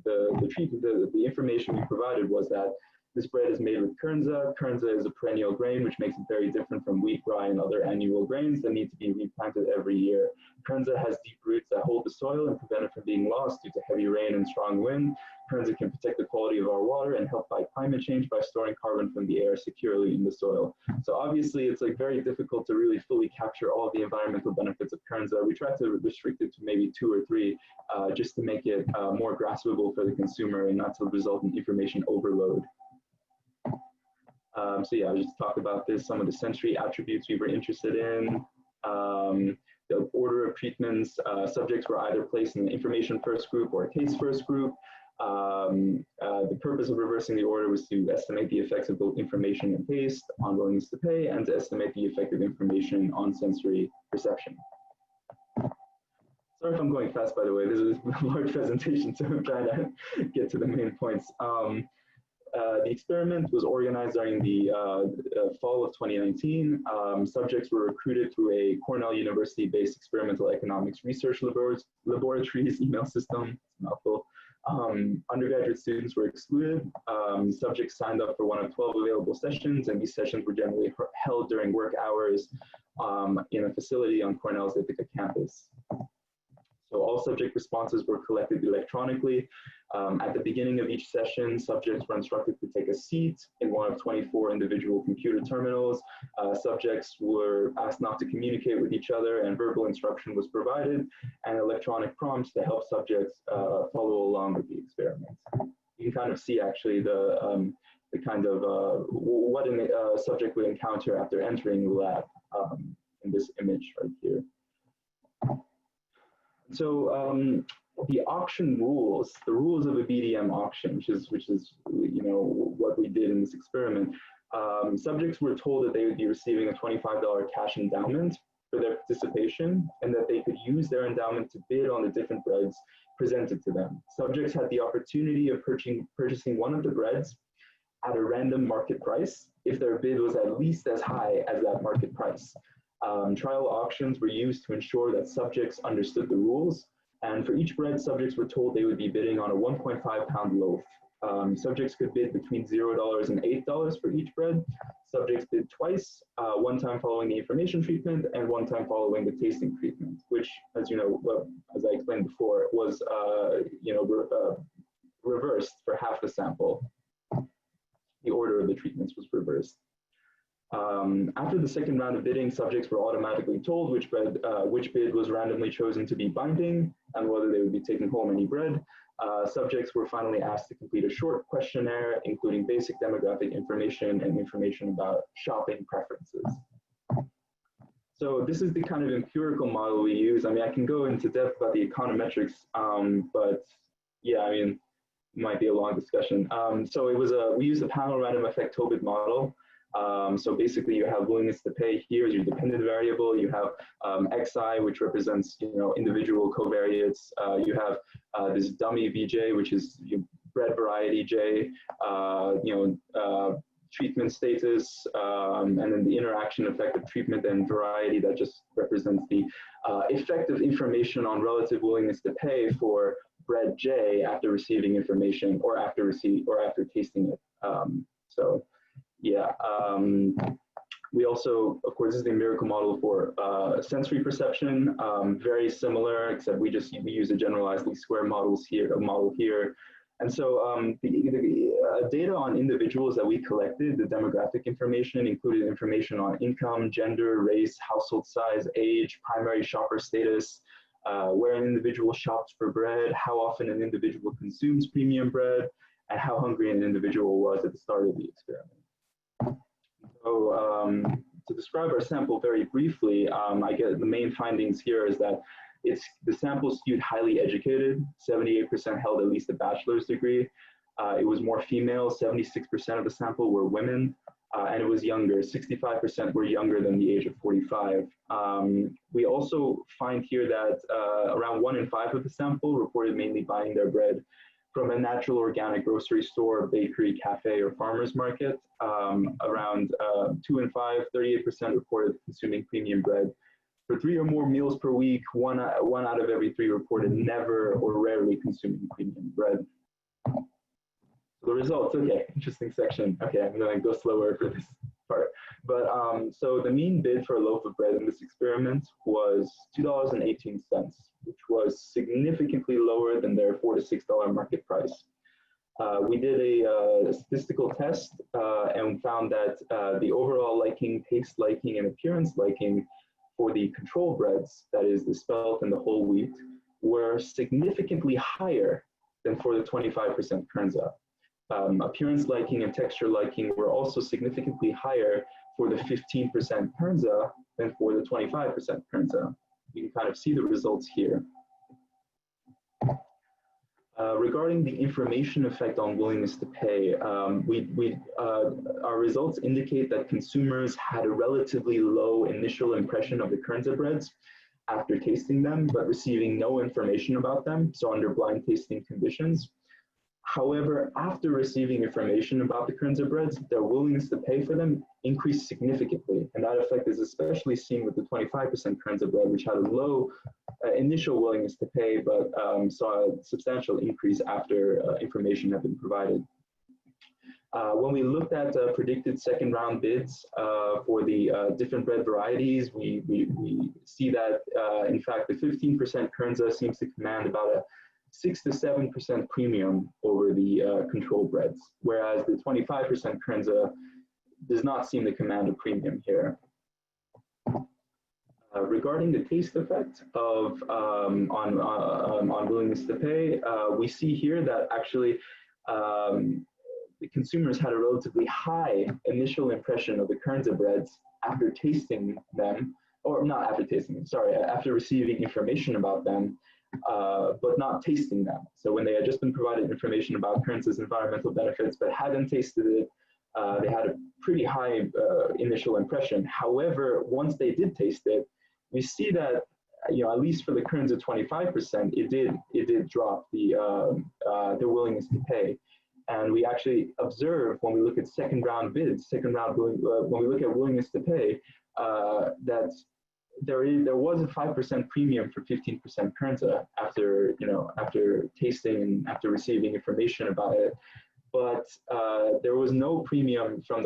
the information we provided was that this bread is made with Kernza. Kernza is a perennial grain, which makes it very different from wheat, rye, and other annual grains that need to be replanted every year. Kernza has deep roots that hold the soil and prevent it from being lost due to heavy rain and strong wind. Kernza can protect the quality of our water and help fight climate change by storing carbon from the air securely in the soil. So obviously, it's like very difficult to really fully capture all of the environmental benefits of Kernza. We tried to restrict it to maybe 2 or 3, just to make it more graspable for the consumer and not to result in information overload. So yeah, I'll just talk about this, some of the sensory attributes we were interested in. The order of treatments, subjects were either placed in the information first group or taste first group. The purpose of reversing the order was to estimate the effects of both information and taste on willingness to pay, and to estimate the effect of information on sensory perception. Sorry if I'm going fast, by the way. This is a large presentation, so I'm trying to get to the main points. The experiment was organized during the fall of 2019. Subjects were recruited through a Cornell University-based experimental economics research laboratories email system. It's a mouthful. Undergraduate students were excluded. Subjects signed up for one of 12 available sessions, and these sessions were generally held during work hours in a facility on Cornell's Ithaca campus. So all subject responses were collected electronically. At the beginning of each session, subjects were instructed to take a seat in one of 24 individual computer terminals. Subjects were asked not to communicate with each other, and verbal instruction was provided, and electronic prompts to help subjects follow along with the experiment. You can kind of see actually the kind of what a subject would encounter after entering the lab in this image right here. So the auction rules, the rules of a BDM auction, which is what we did in this experiment. Subjects were told that they would be receiving a $25 cash endowment for their participation, and that they could use their endowment to bid on the different breads presented to them. Subjects had the opportunity of purchasing one of the breads at a random market price if their bid was at least as high as that market price. Trial auctions were used to ensure that subjects understood the rules, and for each bread, subjects were told they would be bidding on a 1.5 pound loaf. Subjects could bid between $0 and $8 for each bread. Subjects bid twice, one time following the information treatment and one time following the tasting treatment, which, as you know, as I explained before, was reversed for half the sample. The order of the treatments was reversed. After the second round of bidding, subjects were automatically told which bid was randomly chosen to be binding and whether they would be taking home any bread. Subjects were finally asked to complete a short questionnaire, including basic demographic information and information about shopping preferences. So this is the kind of empirical model we use. I mean, I can go into depth about the econometrics, but yeah, I mean, it might be a long discussion. So it was we used a panel random effect Tobit model. So basically you have willingness to pay here as your dependent variable. You have XI, which represents individual covariates. You have this dummy VJ, which is bread variety J, treatment status, and then the interaction effect of treatment and variety that just represents the effective information on relative willingness to pay for bread J after receiving information or after tasting it. So yeah, we also, of course, this is the empirical model for sensory perception, very similar, except we use a generalized least square model here. And so the data on individuals that we collected, the demographic information, included information on income, gender, race, household size, age, primary shopper status, where an individual shops for bread, how often an individual consumes premium bread, and how hungry an individual was at the start of the experiment. So to describe our sample very briefly, I get the main findings here is that the sample skewed highly educated. 78% held at least a bachelor's degree. It was more female. 76% of the sample were women, and it was younger. 65% were younger than the age of 45. We also find here that around 1 in 5 of the sample reported mainly buying their bread from a natural organic grocery store, bakery, cafe, or farmer's market. Around 2 in 5, 38% reported consuming premium bread. For 3 or more meals per week, one out of every 3 reported never or rarely consuming premium bread. The results, okay, interesting section. Okay, I'm gonna go slower for this part. But so the mean bid for a loaf of bread in this experiment was $2.18, which was significantly lower than their $4 to $6 market price. We did a statistical test and found that the overall liking, taste liking, and appearance liking for the control breads, that is the spelt and the whole wheat, were significantly higher than for the 25% Kernza. Appearance liking and texture liking were also significantly higher for the 15% Kernza than for the 25% Kernza. You can kind of see the results here. Regarding the information effect on willingness to pay, our results indicate that consumers had a relatively low initial impression of the Kernza breads after tasting them, but receiving no information about them, so under blind tasting conditions. However, after receiving information about the Kernza breads, their willingness to pay for them increased significantly. And that effect is especially seen with the 25% Kernza bread, which had a low initial willingness to pay, but saw a substantial increase after information had been provided. When we looked at predicted second round bids for the different bread varieties, we see that in fact the 15% Kernza seems to command about a 6 to 7% premium over the control breads, whereas the 25% Kernza does not seem to command a premium here. Regarding the taste effect of on willingness to pay, we see here that actually the consumers had a relatively high initial impression of the Kernza breads after tasting them, or not after tasting them, sorry, after receiving information about them, but not tasting them. So when they had just been provided information about Kernza's environmental benefits, but hadn't tasted it, they had a pretty high initial impression. However, once they did taste it, we see that, you know, at least for the Kernza 25%, it did drop their willingness to pay. And we actually observe when we look at second round bids, when we look at willingness to pay, that there was a 5% premium for 15% Kernza after tasting and after receiving information about it. But there was no premium from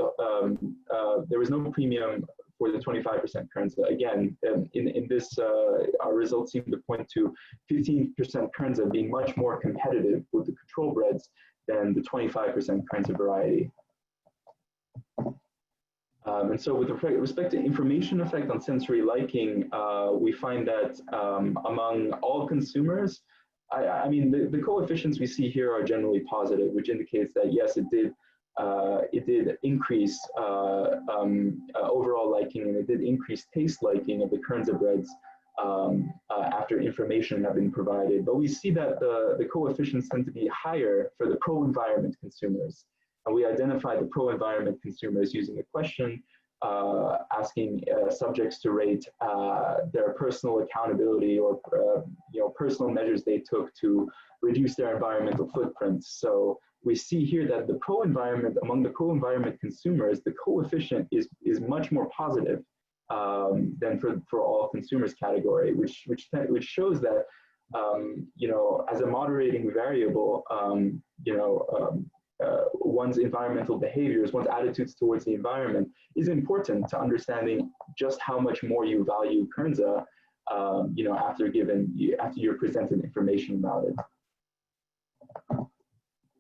for the 25% Kernza. Again, in this, our results seem to point to 15% Kernza being much more competitive with the control breads than the 25% Kernza variety. And so with respect to information effect on sensory liking, we find that among all consumers, I mean, the coefficients we see here are generally positive, which indicates that yes, it did increase overall liking, and it did increase taste liking of the Kernza breads after information had been provided. But we see that the coefficients tend to be higher for the pro-environment consumers. And we identified the pro-environment consumers using a question asking subjects to rate their personal accountability or personal measures they took to reduce their environmental footprints. So we see here that among the pro-environment consumers, the coefficient is much more positive than for all consumers category, which shows that as a moderating variable, one's environmental behaviors, one's attitudes towards the environment is important to understanding just how much more you value Kernza, after you're presented information about it.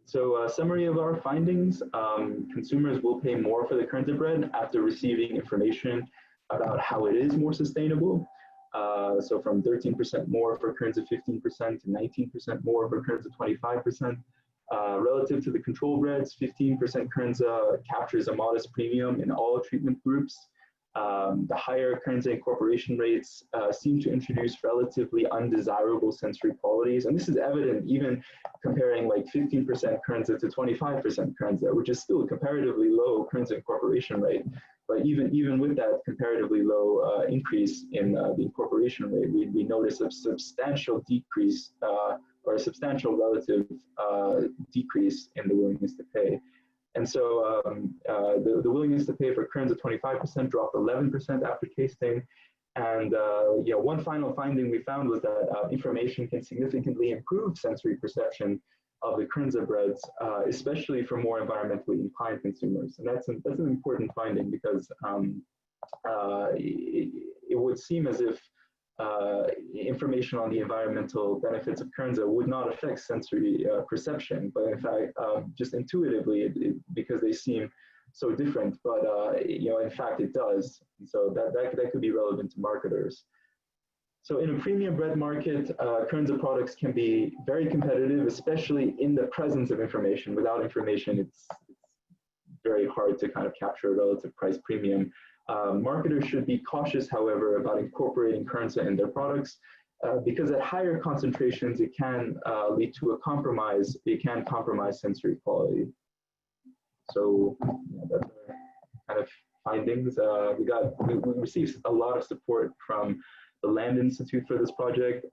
So summary of our findings, consumers will pay more for the Kernza bread after receiving information about how it is more sustainable. So from 13% more for Kernza 15% to 19% more for Kernza 25%. Relative to the control breads, 15% Kernza captures a modest premium in all treatment groups. The higher Kernza incorporation rates seem to introduce relatively undesirable sensory qualities. And this is evident even comparing like 15% Kernza to 25% Kernza, which is still a comparatively low Kernza incorporation rate. But even with that comparatively low increase in the incorporation rate, we notice a substantial decrease or a substantial relative decrease in the willingness to pay. And so the willingness to pay for Kernza 25% dropped 11% after tasting. And one final finding we found was that information can significantly improve sensory perception of the Kernza breads, especially for more environmentally inclined consumers. And that's an important finding because it would seem as if information on the environmental benefits of Kernza would not affect sensory perception, but in fact, just intuitively, because they seem so different, but in fact it does. And so that could be relevant to marketers. So in a premium bread market, Kernza products can be very competitive, especially in the presence of information. Without information, it's very hard to kind of capture a relative price premium. Marketers should be cautious, however, about incorporating Kernza in their products because at higher concentrations, it can lead to a compromise. It can compromise sensory quality. So that's our kind of findings. We received a lot of support from the Land Institute for this project,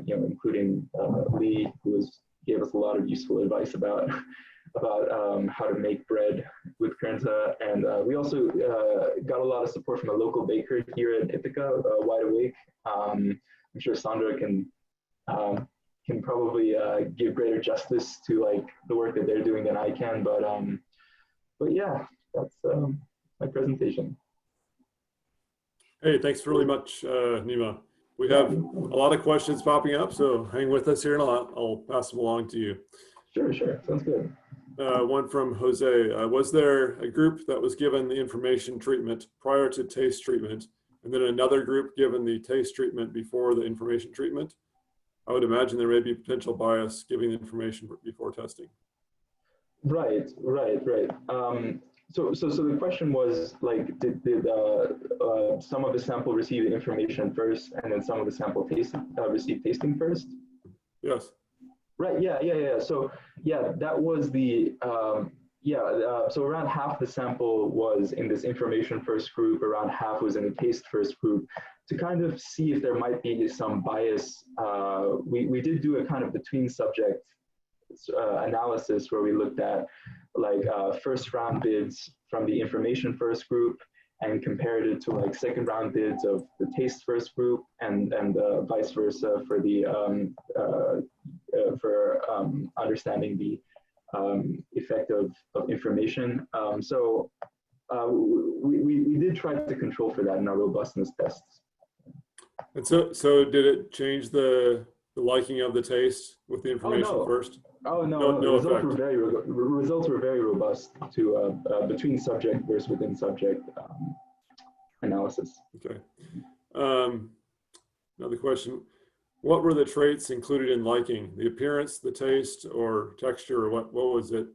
including Lee, who gave us a lot of useful advice about how to make bread with Kernza. And we also got a lot of support from a local baker here in Ithaca, Wide Awake. I'm sure Sandra can probably give greater justice to like the work that they're doing than I can. But yeah, that's my presentation. Hey, thanks really much, Nima. We have a lot of questions popping up, so hang with us here and I'll pass them along to you. Sure, sounds good. One from Jose. Was there a group that was given the information treatment prior to taste treatment, and then another group given the taste treatment before the information treatment? I would imagine there may be potential bias giving the information before testing. Right. So the question was like, did some of the sample receive the information first, and then some of the sample receive tasting first? Yes. Right. Yeah. So yeah, that was the so around half the sample was in this information first group, around half was in the taste first group. To kind of see if there might be some bias, we did do a kind of between subject analysis where we looked at like first round bids from the information first group and compared it to like second round bids of the taste first group, and vice versa for the understanding the effect of information. So we did try to control for that in our robustness tests. And so did it change the liking of the taste with the information first? Oh no, the results were very robust to between subject versus within subject analysis. Okay. Another question. What were the traits included in liking? The appearance, the taste, or texture, or what was it?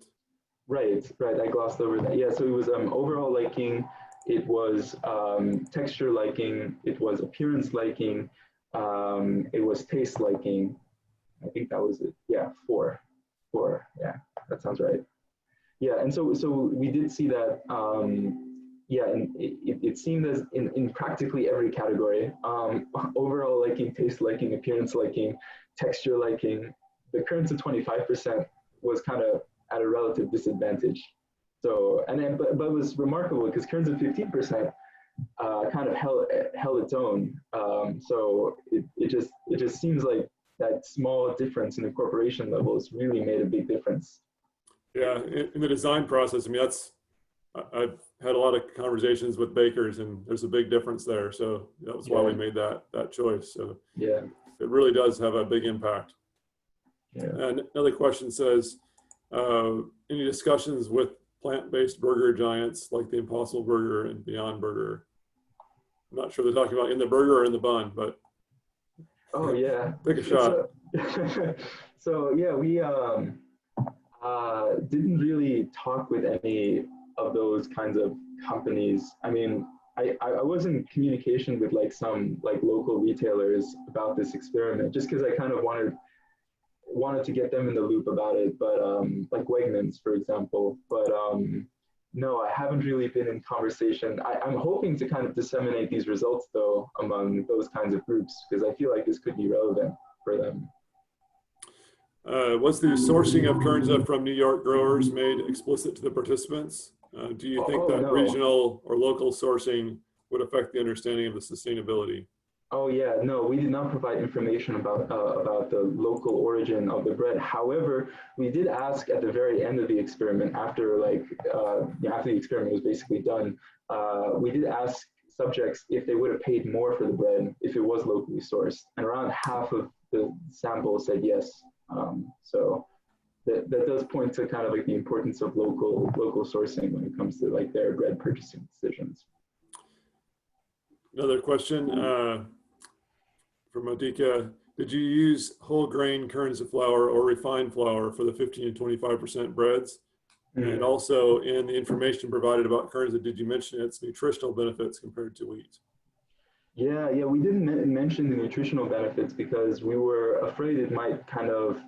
Right, I glossed over that. Yeah, so it was overall liking, it was texture liking, it was appearance liking, it was taste liking. I think that was it. Yeah, four. Yeah, that sounds right. Yeah, and so we did see that. Yeah, and it seemed as in practically every category, overall liking, taste liking, appearance liking, texture liking, the Kernza 25% was kind of at a relative disadvantage. So, and then, but it was remarkable because Kernza 15% kind of held its own. So it just seems like that small difference in incorporation levels really made a big difference. Yeah, in the design process, I mean, I've had a lot of conversations with bakers, and there's a big difference there. So that was why we made that choice. So yeah, it really does have a big impact. Yeah. And another question says, any discussions with plant-based burger giants like the Impossible Burger and Beyond Burger? I'm not sure they're talking about in the burger or in the bun, but oh yeah, take a shot. So yeah, we didn't really talk with any of those kinds of companies. I mean, I was in communication with like some like local retailers about this experiment, just because I kind of wanted to get them in the loop about it, but like Wegmans, for example. But no, I haven't really been in conversation. I'm hoping to kind of disseminate these results though among those kinds of groups, because I feel like this could be relevant for them. Was the sourcing of Kernza from New York growers made explicit to the participants? Do you think that regional or local sourcing would affect the understanding of the sustainability? Oh yeah, no, we did not provide information about the local origin of the bread. However, we did ask at the very end of the experiment, after the experiment was basically done, we did ask subjects if they would have paid more for the bread if it was locally sourced, and around half of the sample said yes. So that does point to kind of like the importance of local sourcing when it comes to like their bread purchasing decisions. Another question from Adika. Did you use whole grain Kernza flour or refined flour for the 15 to 25% breads? Mm-hmm. And also in the information provided about Kernza, did you mention its nutritional benefits compared to wheat? Yeah, we didn't mention the nutritional benefits because we were afraid it might kind of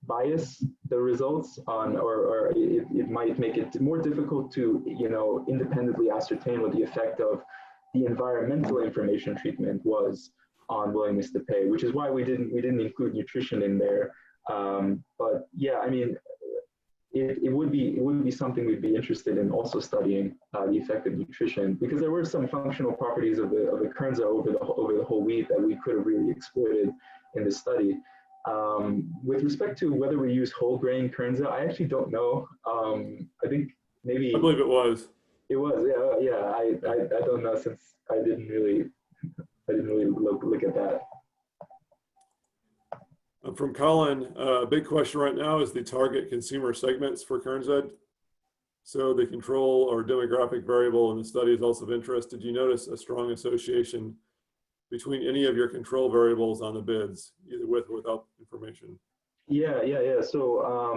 bias the results on, or it might make it more difficult to, independently ascertain what the effect of the environmental information treatment was on willingness to pay, which is why we didn't include nutrition in there. But yeah, I mean, it would be something we'd be interested in also studying, the effect of nutrition, because there were some functional properties of the Kernza over the whole wheat that we could have really exploited in this study. With respect to whether we use whole grain Kernza, I actually don't know. I think maybe I believe it was. it was. Yeah. I don't know, since I didn't really look at that. From Colin, a big question right now is the target consumer segments for Kernza. So the control or demographic variable in the study is also of interest. Did you notice a strong association between any of your control variables on the bids, either with or without information? Yeah. So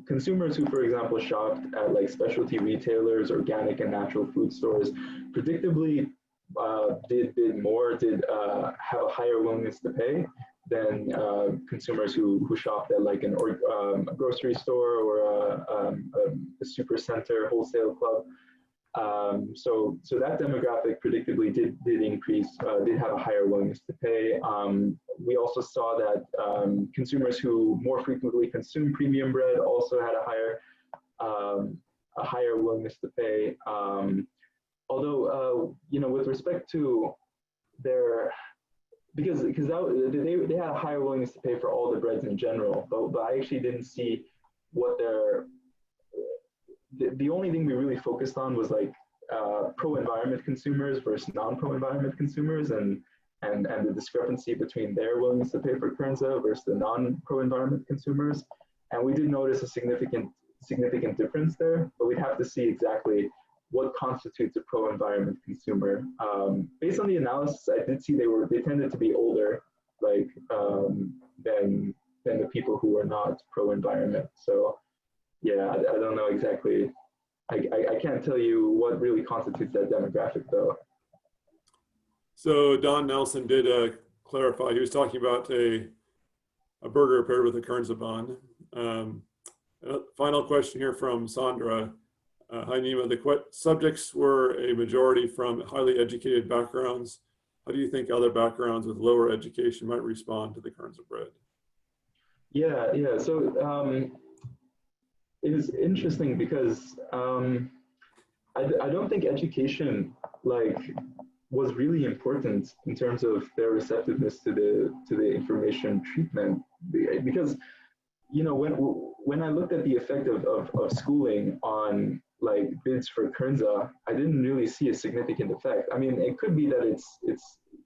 consumers who, for example, shopped at like specialty retailers, organic and natural food stores, predictably did have a higher willingness to pay than consumers who shopped at like a grocery store or a super center wholesale club. So that demographic predictably did increase, did have a higher willingness to pay. We also saw that consumers who more frequently consume premium bread also had a higher willingness to pay. Although, with respect to their, because they had a higher willingness to pay for all the breads in general, but I actually didn't see what the only thing we really focused on was like pro-environment consumers versus non-pro-environment consumers, and the discrepancy between their willingness to pay for Kernza versus the non-pro-environment consumers. And we did notice a significant difference there, but we'd have to see exactly what constitutes a pro-environment consumer. Based on the analysis, I did see they tended to be older, like than the people who were not pro-environment. So yeah, I don't know exactly. I can't tell you what really constitutes that demographic though. So Don Nelson did clarify. He was talking about a burger paired with a Kernza bun. Final question here from Sandra. Hi Nima, the subjects were a majority from highly educated backgrounds. How do you think other backgrounds with lower education might respond to the Kernza bread? Yeah. So it is interesting because I don't think education was really important in terms of their receptiveness to the information treatment, because when I looked at the effect of schooling on bids for Kernza, I didn't really see a significant effect. I mean, it could be that it's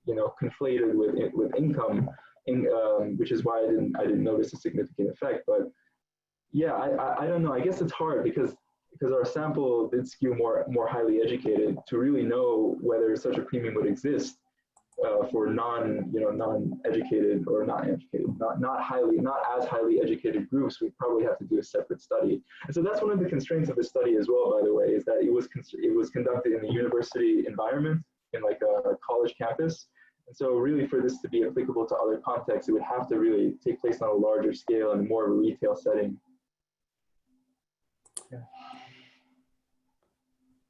conflated with income, which is why I didn't notice a significant effect. But yeah, I don't know. I guess it's hard because our sample did skew more highly educated to really know whether such a premium would exist for non-educated or not as highly educated groups. We'd probably have to do a separate study. And so that's one of the constraints of the study as well, by the way, is that it was conducted in a university environment, in like a college campus. And so really for this to be applicable to other contexts, it would have to really take place on a larger scale and more of a retail setting. Yeah.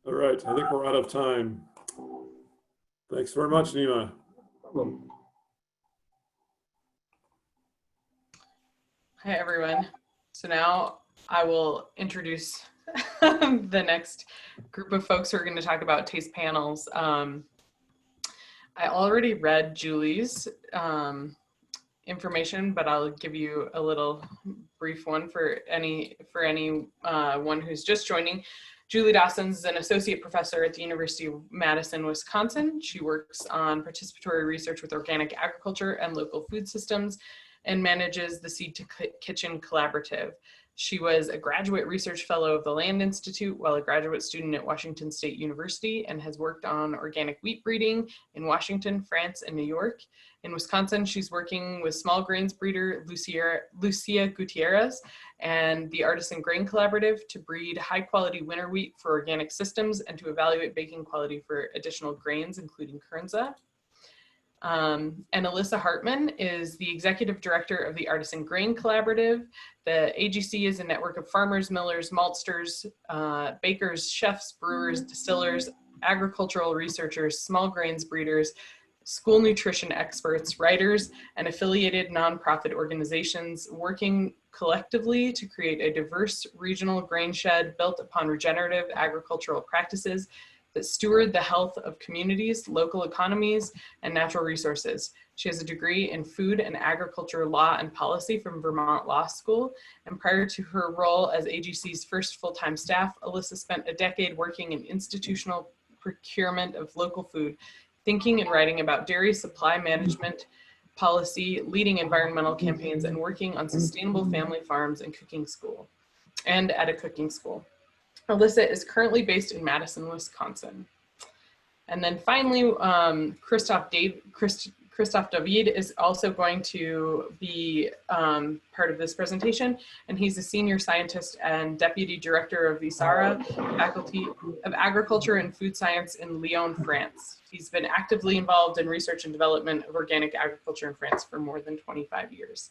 All right, I think we're out of time. Thanks very much, Nima. Hi, everyone. So now I will introduce the next group of folks who are going to talk about taste panels. I already read Julie's information, but I'll give you a little brief one for anyone who's just joining. Julie Dawson is an associate professor at the University of Madison, Wisconsin. She works on participatory research with organic agriculture and local food systems and manages the Seed to Kitchen Collaborative. She was a graduate research fellow of the Land Institute while a graduate student at Washington State University, and has worked on organic wheat breeding in Washington, France, and New York. In Wisconsin, she's working with small grains breeder Lucia Gutierrez and the Artisan Grain Collaborative to breed high quality winter wheat for organic systems and to evaluate baking quality for additional grains, including Kernza. And Alyssa Hartman is the executive director of the Artisan Grain Collaborative. The AGC is a network of farmers, millers, maltsters, bakers, chefs, brewers, distillers, agricultural researchers, small grains breeders, school nutrition experts, writers, and affiliated nonprofit organizations working collectively to create a diverse regional grain shed built upon regenerative agricultural practices that steward the health of communities, local economies, and natural resources. She has a degree in food and agriculture law and policy from Vermont Law School. And prior to her role as AGC's first full-time staff, Alyssa spent a decade working in institutional procurement of local food, thinking and writing about dairy supply management policy, leading environmental campaigns, and working on sustainable family farms and cooking school, and at a cooking school. Alyssa is currently based in Madison, Wisconsin. And then finally, Christophe David is also going to be part of this presentation, and he's a senior scientist and deputy director of Visara, Faculty of Agriculture and Food Science in Lyon, France. He's been actively involved in research and development of organic agriculture in France for more than 25 years.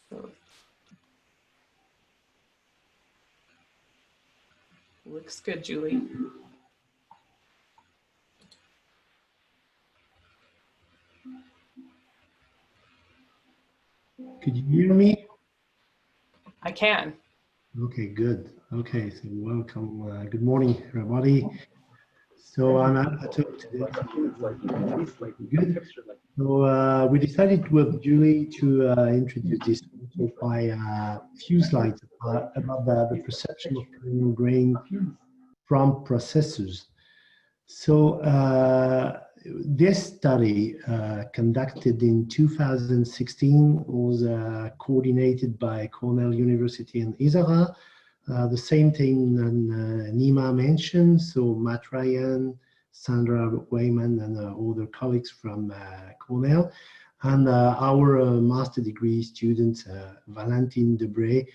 So, looks good, Julie. Could you hear me? I can. Okay, good. Okay, so welcome. Good morning, everybody. So I'm at to good. So we decided with Julie to introduce this by a few slides about the perception of perennial grain from processors. So this study conducted in 2016 was coordinated by Cornell University in Isara. The same thing that Nima mentioned, so Matt Ryan, Sandra Wayman, and other colleagues from Cornell, and our master degree student, Valentine Debray,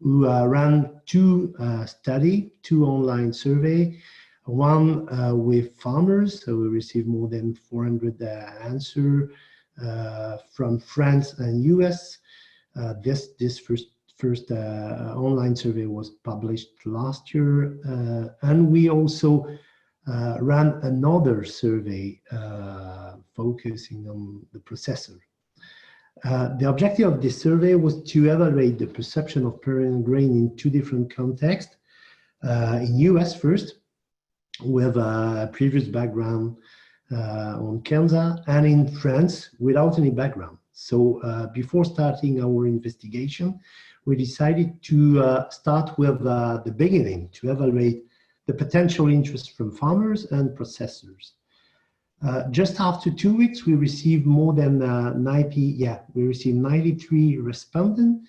who ran two online survey. One with farmers, so we received more than 400 answers from France and US. This first online survey was published last year, and we also ran another survey focusing on the processor. The objective of this survey was to evaluate the perception of perennial grain in two different contexts. In US first, with a previous background on Kernza, and in France without any background. So before starting our investigation, we decided to start with the beginning to evaluate the potential interest from farmers and processors. Just after 2 weeks, we received more than 93 respondents,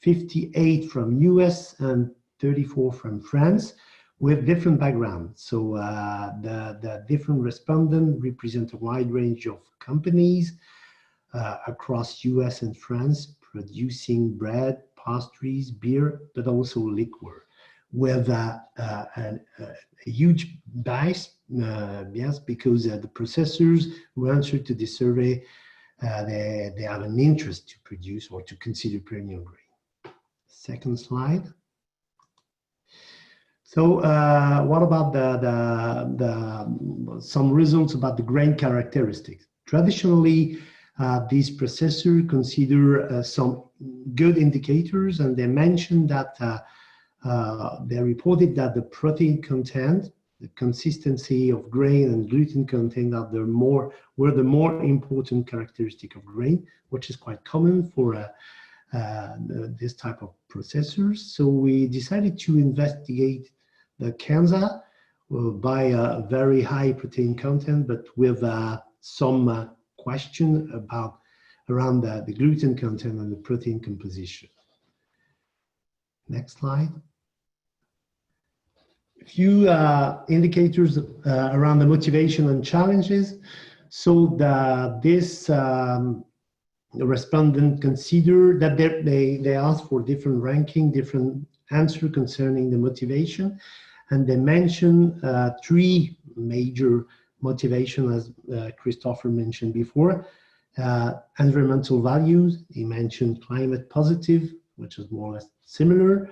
58 from US and 34 from France, with different backgrounds. So the different respondents represent a wide range of companies across US and France producing bread, pastries, beer, but also liquor, with a huge bias, because the processors who answered to the survey, they have an interest to produce or to consider perennial grain. Second slide. So what about some results about the grain characteristics? Traditionally, these processors consider some good indicators, and they mentioned that they reported that the protein content, the consistency of grain, and gluten content were the more important characteristic of grain, which is quite common for this type of processors. So we decided to investigate the Kernza by a very high protein content, but with some question around the gluten content and the protein composition. Next slide. A few indicators around the motivation and challenges. So this respondent consider that they asked for different ranking, different answer concerning the motivation, and they mention three major motivation, as Christopher mentioned before. Environmental values, he mentioned climate positive, which is more or less similar,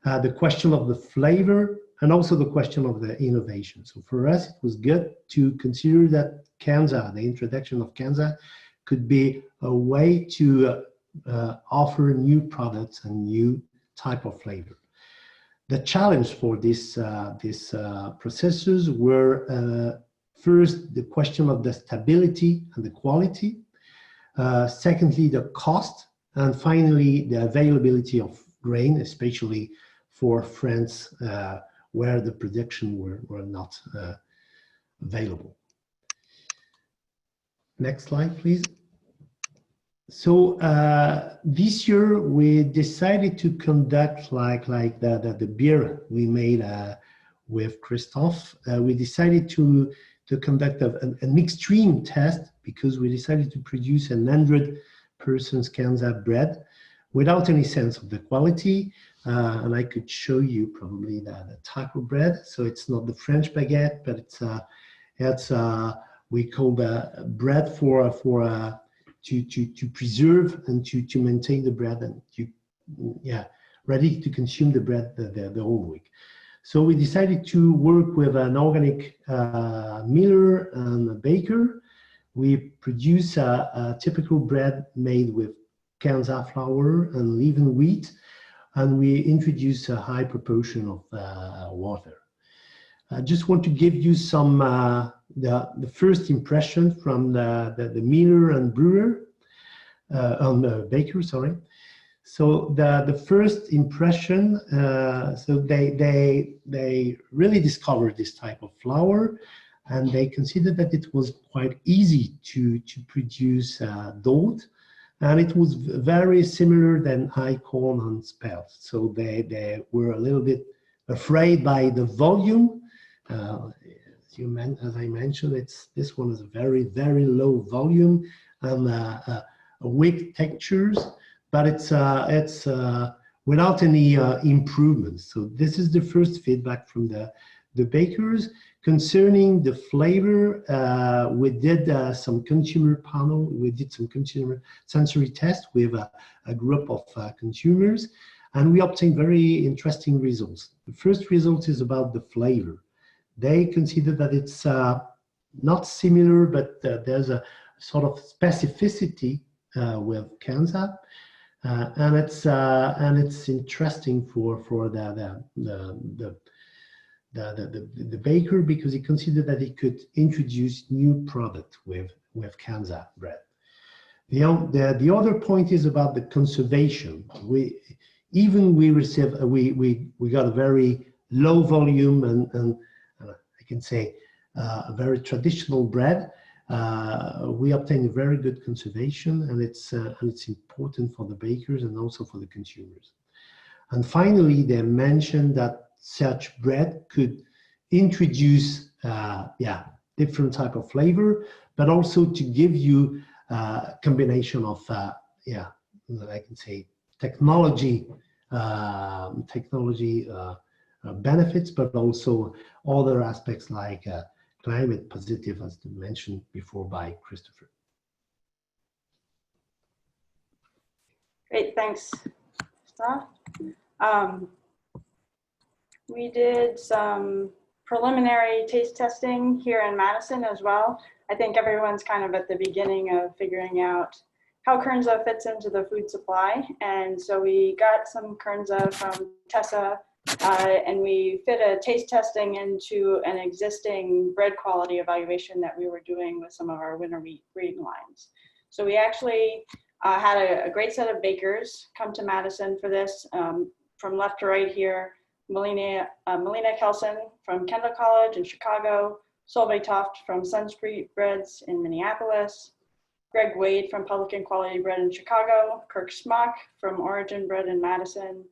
the question of the flavor, and also the question of the innovation. So for us, it was good to consider that Kernza, the introduction of Kernza, could be a way to offer new products and new type of flavor. The challenge for these processors were first the question of the stability and the quality, secondly the cost, and finally the availability of grain, especially for France where the production were not available. Next slide, please. So this year we decided to conduct like the beer we made with Christophe. We decided to conduct an extreme test because we decided to produce 100 persons Kernza bread without any sense of the quality. And I could show you probably the type of bread. So it's not the French baguette, but it's we call the bread to preserve and to maintain the bread and ready to consume the bread the whole week. So we decided to work with an organic miller and a baker. We produce a typical bread made with Kernza flour and leavened wheat, and we introduce a high proportion of water. I just want to give you some the first impression from the miller and brewer, on the baker, sorry. So the first impression, so they really discovered this type of flour, and they considered that it was quite easy to produce dough, and it was very similar than high corn and spelt. So they were a little bit afraid by the volume. As I mentioned, this one is a very, very low volume and weak textures, but it's without any improvements. So this is the first feedback from the bakers. Concerning the flavor, we did some consumer panel, we did some consumer sensory test with a group of consumers, and we obtained very interesting results. The first result is about the flavor. They consider that it's not similar, but there's a sort of specificity with Kernza, and it's interesting for the baker because he considered that he could introduce new product with Kernza bread. The other point is about the conservation. We got a very low volume and I can say a very traditional bread. We obtain a very good conservation, and it's important for the bakers and also for the consumers. And finally, they mentioned that such bread could introduce different type of flavor, but also to give you a combination of I can say technology benefits, but also other aspects like climate positive, as mentioned before by Christopher. Great, thanks, Christophe. We did some preliminary taste testing here in Madison as well. I think everyone's kind of at the beginning of figuring out how Kernza fits into the food supply. And so we got some Kernza from Tessa, and we fit a taste testing into an existing bread quality evaluation that we were doing with some of our winter wheat breeding lines. So we actually had a great set of bakers come to Madison for this. From left to right here, Melina Kelson from Kendall College in Chicago, Solveig Toft from Sunspree Breads in Minneapolis, Greg Wade from Publican Quality Bread in Chicago, Kirk Smock from Origin Bread in Madison,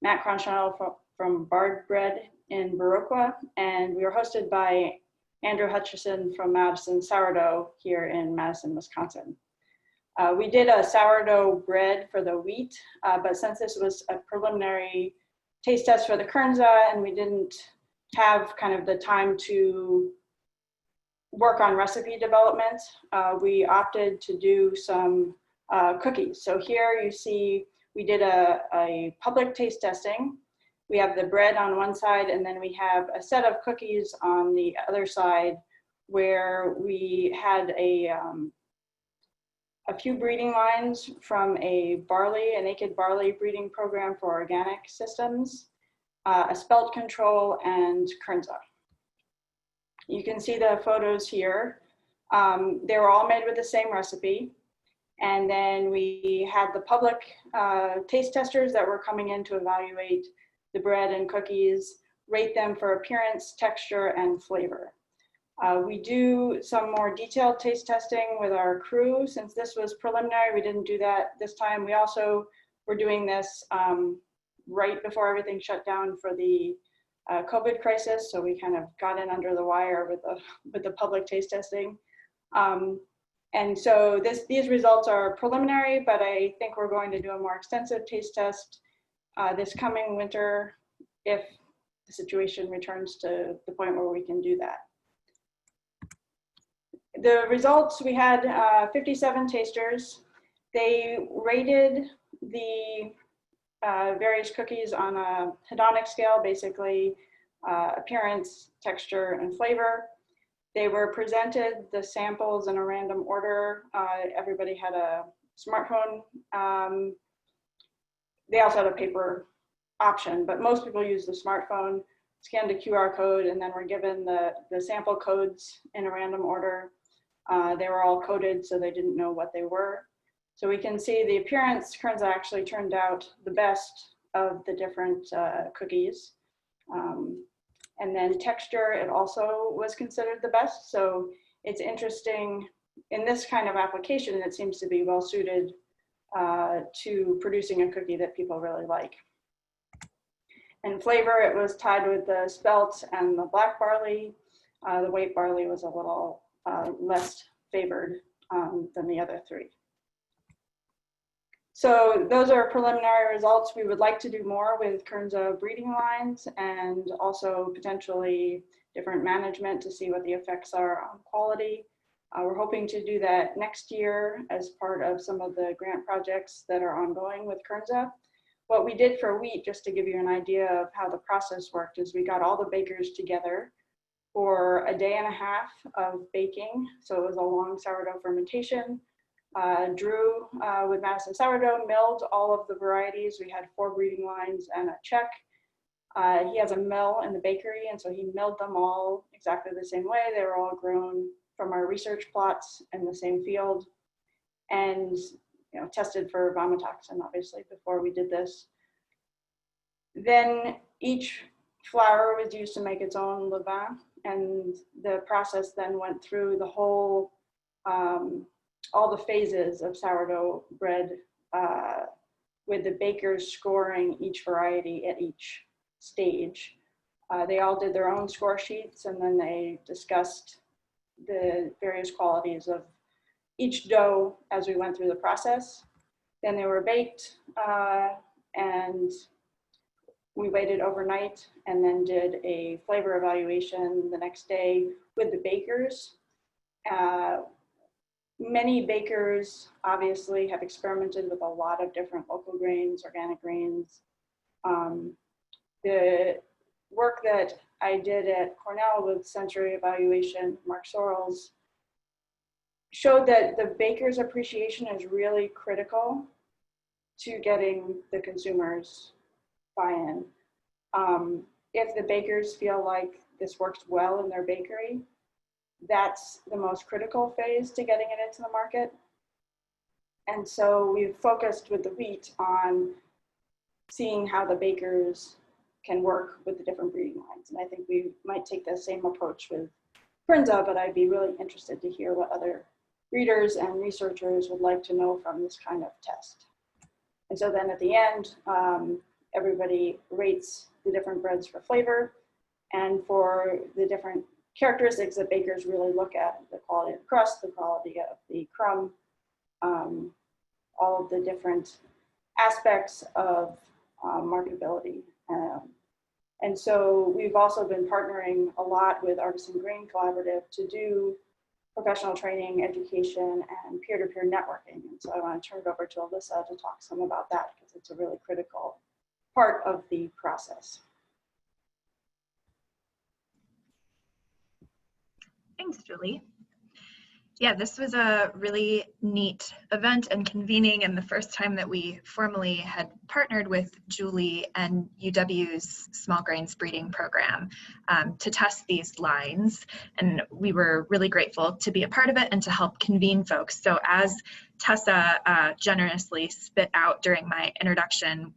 Matt Cronschnell from Bard Bread in Viroqua, and we were hosted by Andrew Hutchison from Madison Sourdough here in Madison, Wisconsin. We did a sourdough bread for the wheat, but since this was a preliminary taste test for the Kernza and we didn't have kind of the time to work on recipe development, we opted to do some cookies. So here you see we did a public taste testing. We have the bread on one side, and then we have a set of cookies on the other side, where we had a few breeding lines from a naked barley breeding program for organic systems, a spelt control, and Kernza. You can see the photos here. They were all made with the same recipe. And then we had the public taste testers that were coming in to evaluate the bread and cookies, rate them for appearance, texture, and flavor. We do some more detailed taste testing with our crew. Since this was preliminary, we didn't do that this time. We also were doing this right before everything shut down for the COVID crisis. So we kind of got in under the wire with the public taste testing. And so these results are preliminary, but I think we're going to do a more extensive taste test this coming winter if the situation returns to the point where we can do that. The results, we had 57 tasters. They rated the various cookies on a hedonic scale, basically appearance, texture, and flavor. They were presented the samples in a random order. Everybody had a smartphone. They also had a paper option, but most people use the smartphone, scanned a QR code, and then were given the sample codes in a random order. They were all coded, so they didn't know what they were. So we can see the appearance, Kernza actually turned out the best of the different cookies. And then texture, it also was considered the best. So it's interesting in this kind of application, it seems to be well suited to producing a cookie that people really like. And flavor, it was tied with the spelt and the black barley. The white barley was a little less favored than the other three. So those are preliminary results. We would like to do more with Kernza breeding lines and also potentially different management to see what the effects are on quality. We're hoping to do that next year as part of some of the grant projects that are ongoing with Kernza. What we did for wheat, just to give you an idea of how the process worked, is we got all the bakers together for a day and a half of baking. So it was a long sourdough fermentation. Drew with Madison Sourdough milled all of the varieties. We had 4 breeding lines and a check. He has a mill in the bakery, and so he milled them all exactly the same way. They were all grown from our research plots in the same field, and tested for vomitoxin, obviously, before we did this. Then each flour was used to make its own levain, and the process then went through the whole all the phases of sourdough bread with the bakers scoring each variety at each stage. They all did their own score sheets, and then they discussed the various qualities of each dough as we went through the process. Then they were baked, and we waited overnight and then did a flavor evaluation the next day with the bakers. Many bakers obviously have experimented with a lot of different local grains, organic grains. The work that I did at Cornell with sensory evaluation, Mark Sorrells, showed that the baker's appreciation is really critical to getting the consumers buy-in. If the bakers feel like this works well in their bakery, that's the most critical phase to getting it into the market. And so we've focused with the wheat on seeing how the bakers can work with the different breeding lines. And I think we might take the same approach with Kernza, but I'd be really interested to hear what other breeders and researchers would like to know from this kind of test. And so then at the end, everybody rates the different breads for flavor and for the different characteristics that bakers really look at: the quality of the crust, the quality of the crumb, all of the different aspects of marketability. And so we've also been partnering a lot with Artisan Grain Collaborative to do professional training, education, and peer-to-peer networking. And so I want to turn it over to Alyssa to talk some about that because it's a really critical part of the process. Thanks, Julie. Yeah, this was a really neat event and convening, and the first time that we formally had partnered with Julie and UW's small grains breeding program to test these lines. And we were really grateful to be a part of it and to help convene folks. So as Tessa generously spit out during my introduction,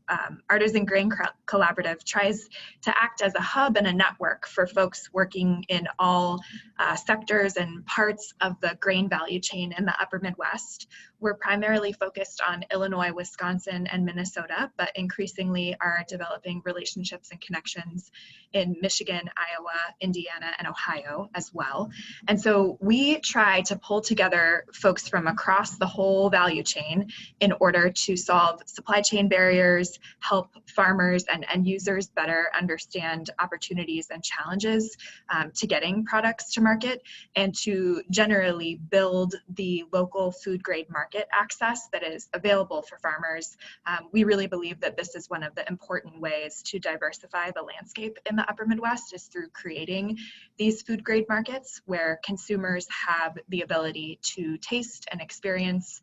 Artisan Grain Collaborative tries to act as a hub and a network for folks working in all sectors and parts of the grain value chain in the upper Midwest. We're primarily focused on Illinois, Wisconsin, and Minnesota, but increasingly are developing relationships and connections in Michigan, Iowa, Indiana, and Ohio as well. And so we try to pull together folks from across the whole value chain in order to solve supply chain barriers, help farmers and end users better understand opportunities and challenges to getting products to market, and to generally build the local food grade market access that is available for farmers. We really believe that this is one of the important ways to diversify the landscape in the upper Midwest, is through creating these food grade markets where consumers have the ability to taste and experience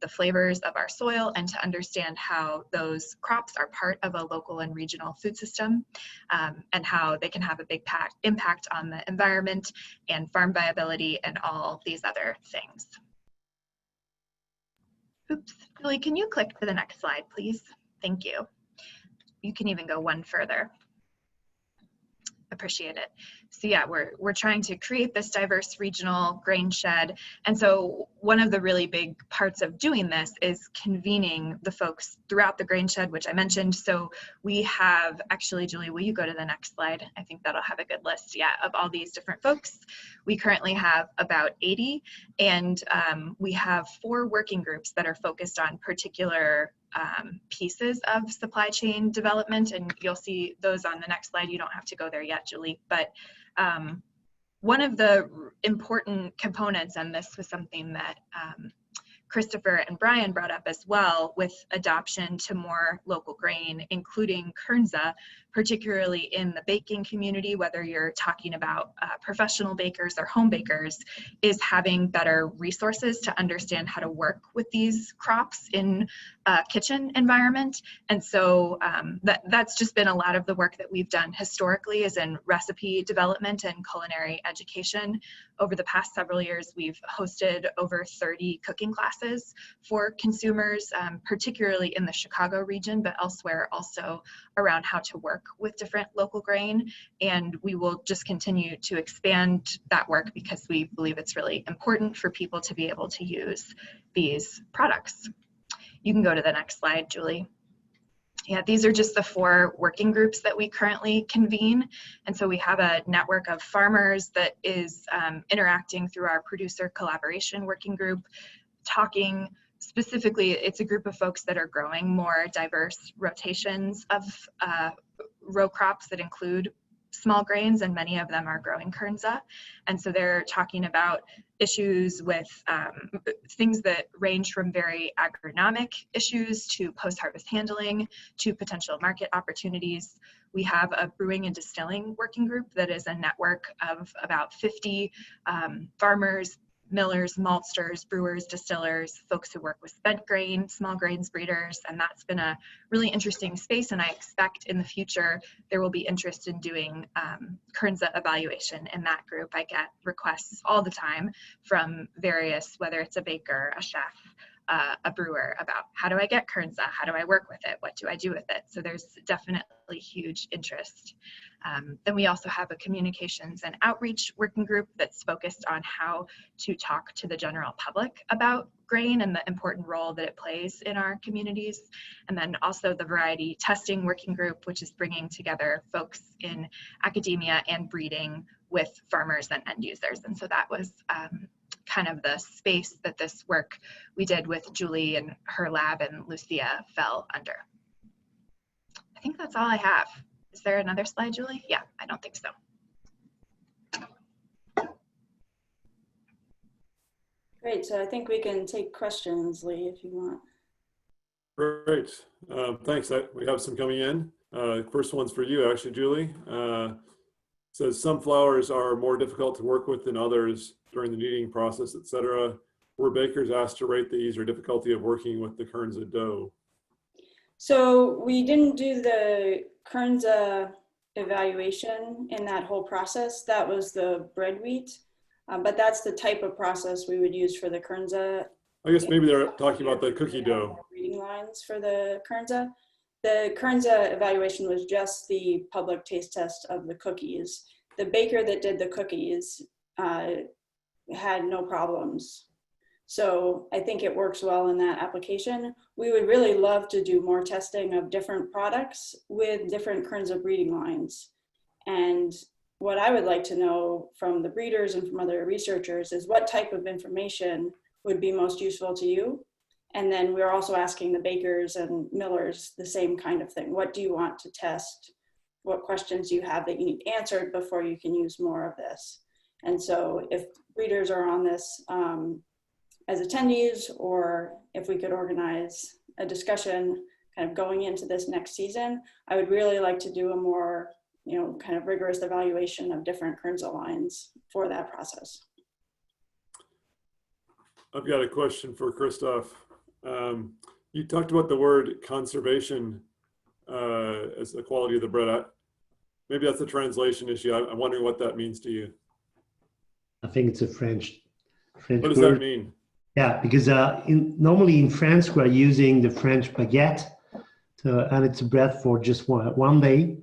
the flavors of our soil and to understand how those crops are part of a local and regional food system, and how they can have a big impact on the environment and farm viability and all these other things. Oops, Julie, can you click to the next slide, please? Thank you. You can even go one further. Appreciate it. So yeah, we're trying to create this diverse regional grain shed. And so one of the really big parts of doing this is convening the folks throughout the grain shed, which I mentioned. So we have, actually, Julie, will you go to the next slide? I think that'll have a good list, yeah, of all these different folks. We currently have about 80, and we have 4 working groups that are focused on particular pieces of supply chain development, and you'll see those on the next slide. You don't have to go there yet, Julie, but one of the important components, and this was something that Christopher and Brian brought up as well, with adoption to more local grain, including Kernza, particularly in the baking community, whether you're talking about professional bakers or home bakers, is having better resources to understand how to work with these crops in a kitchen environment. And so that's just been a lot of the work that we've done historically, is in recipe development and culinary education. Over the past several years, we've hosted over 30 cooking classes for consumers, particularly in the Chicago region, but elsewhere also, around how to work with different local grain. And we will just continue to expand that work because we believe it's really important for people to be able to use these products. You can go to the next slide, Julie. Yeah, these are just the 4 working groups that we currently convene. And so we have a network of farmers that is interacting through our producer collaboration working group, talking specifically, it's a group of folks that are growing more diverse rotations of row crops that include small grains, and many of them are growing Kernza. And so they're talking about issues with things that range from very agronomic issues to post-harvest handling to potential market opportunities. We have a brewing and distilling working group that is a network of about 50 farmers, millers, maltsters, brewers, distillers, folks who work with spent grain, small grains breeders, and that's been a really interesting space. And I expect in the future there will be interest in doing Kernza evaluation in that group. I get requests all the time from various, whether it's a baker, a chef, a brewer, about how do I get Kernza? How do I work with it? What do I do with it? So there's definitely huge interest. Then we also have a communications and outreach working group that's focused on how to talk to the general public about grain and the important role that it plays in our communities. And then also the variety testing working group, which is bringing together folks in academia and breeding with farmers and end users. And so that was kind of the space that this work we did with Julie and her lab and Lucia fell under. I think that's all I have. Is there another slide, Julie? Yeah, I don't think so. Great, so I think we can take questions, Lee, if you want. Great. Thanks. We have some coming in. First one's for you, actually, Julie. Says some flours are more difficult to work with than others during the kneading process, etc. Were bakers asked to rate the ease or difficulty of working with the Kernza dough? So we didn't do the Kernza evaluation in that whole process. That was the bread wheat, but that's the type of process we would use for the Kernza. I guess maybe they're talking about the cookie dough. Reading lines for the Kernza. The Kernza evaluation was just the public taste test of the cookies. The baker that did the cookies had no problems. So I think it works well in that application. We would really love to do more testing of different products with different Kernza breeding lines. And what I would like to know from the breeders and from other researchers is what type of information would be most useful to you. And then we're also asking the bakers and millers the same kind of thing. What do you want to test? What questions do you have that you need answered before you can use more of this? And so if breeders are on this as attendees, or if we could organize a discussion kind of going into this next season, I would really like to do a more, kind of rigorous evaluation of different Kernza lines for that process. I've got a question for Christoph. You talked about the word conservation as the quality of the bread. Maybe that's a translation issue. I'm wondering what that means to you. I think it's a French What does word. that mean? Yeah, because normally in France, we're using the French baguette, and it's a bread for just one day.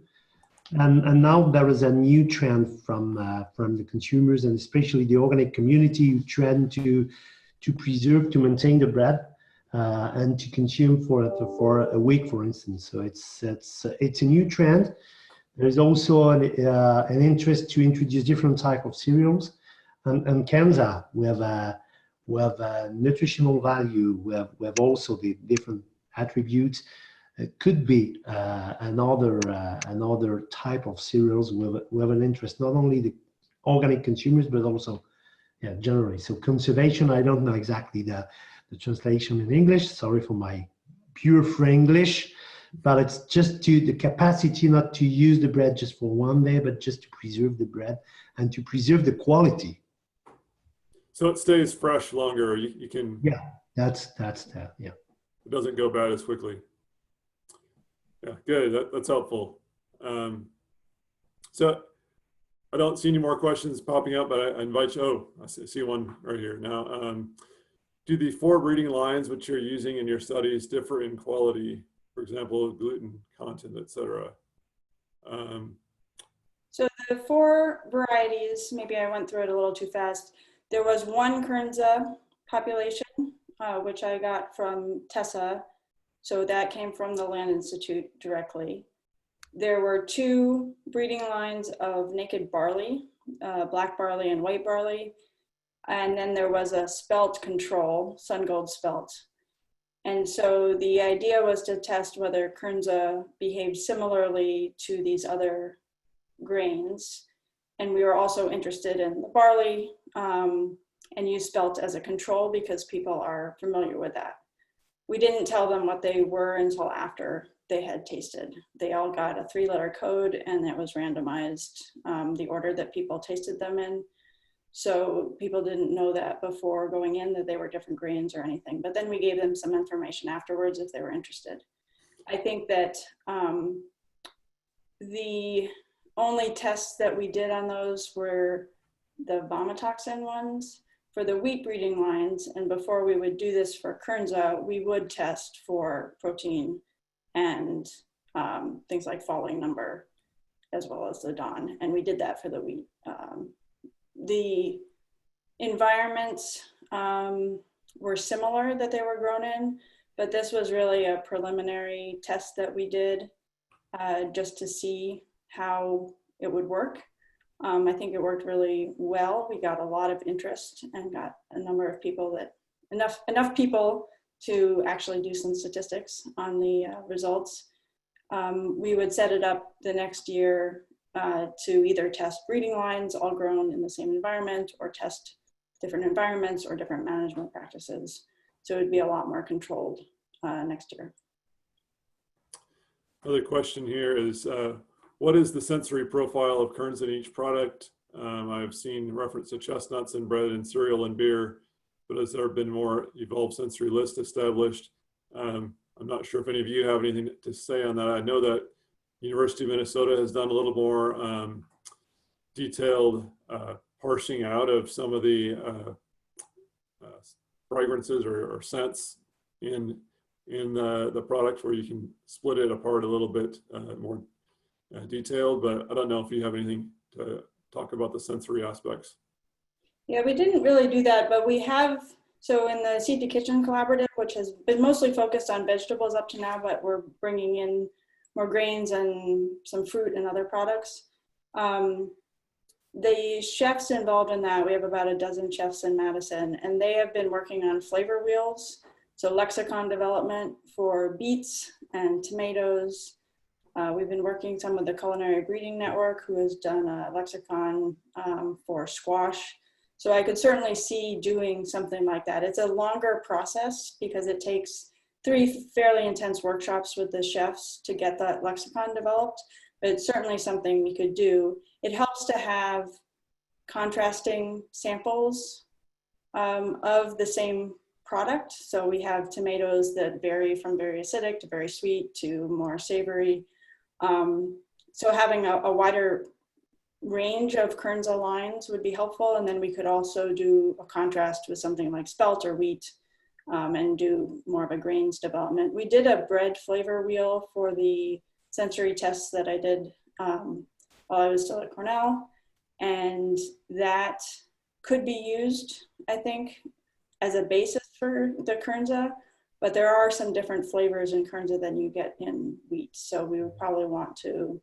And now there is a new trend from the consumers, and especially the organic community, trend to preserve, to maintain the bread, and to consume for a week, for instance. So it's a new trend. There's also an interest to introduce different type of cereals, and Kernza, we have a nutritional value. We have also the different attributes. It could be another type of cereals. We have an interest, not only the organic consumers, but also generally. So conservation, I don't know exactly the translation in English. Sorry for my pure Franglish, but it's just the capacity not to use the bread just for one day, but just to preserve the bread and to preserve the quality. So it stays fresh longer. You can. Yeah, that's that. Yeah. It doesn't go bad as quickly. Yeah, good. That's helpful. So I don't see any more questions popping up, but I invite you. Oh, I see one right here now. Do the 4 breeding lines which you're using in your studies differ in quality? For example, gluten content, etc. So the 4 varieties, maybe I went through it a little too fast. There was one Kernza population, which I got from Tessa. So that came from the Land Institute directly. There were 2 breeding lines of naked barley, black barley and white barley. And then there was a spelt control, sun gold spelt. And so the idea was to test whether Kernza behaved similarly to these other grains. And we were also interested in the barley and used spelt as a control because people are familiar with that. We didn't tell them what they were until after they had tasted. They all got a 3-letter code, and it was randomized, the order that people tasted them in. So people didn't know that before going in, that they were different grains or anything. But then we gave them some information afterwards if they were interested. I think that the only tests that we did on those were the vomitoxin ones for the wheat breeding lines. And before we would do this for Kernza, we would test for protein and things like falling number, as well as the DON. And we did that for the wheat. The environments were similar that they were grown in, but this was really a preliminary test that we did just to see how it would work. I think it worked really well. We got a lot of interest and got a number of people enough people to actually do some statistics on the results. We would set it up the next year to either test breeding lines all grown in the same environment or test different environments or different management practices. So it'd be a lot more controlled next year. Another question here is, what is the sensory profile of kerns in each product? I've seen reference to chestnuts in bread and cereal and beer, but has there been more evolved sensory list established? I'm not sure if any of you have anything to say on that. I know that University of Minnesota has done a little more detailed parsing out of some of the fragrances or scents in the product, where you can split it apart a little bit more detailed, but I don't know if you have anything to talk about the sensory aspects. Yeah, we didn't really do that, but we have, so in the Seed to Kitchen Collaborative, which has been mostly focused on vegetables up to now, but we're bringing in more grains and some fruit and other products. The chefs involved in that, we have about a dozen chefs in Madison, and they have been working on flavor wheels. So lexicon development for beets and tomatoes. We've been working some with the Culinary Breeding Network, who has done a lexicon for squash. So I could certainly see doing something like that. It's a longer process because it takes 3 fairly intense workshops with the chefs to get that lexicon developed, but it's certainly something we could do. It helps to have contrasting samples of the same product. So we have tomatoes that vary from very acidic to very sweet to more savory. So having a wider range of Kernza lines would be helpful. And then we could also do a contrast with something like spelt or wheat and do more of a grains development. We did a bread flavor wheel for the sensory tests that I did while I was still at Cornell. And that could be used, I think, as a basis for the Kernza, but there are some different flavors in Kernza than you get in wheat. So we would probably want to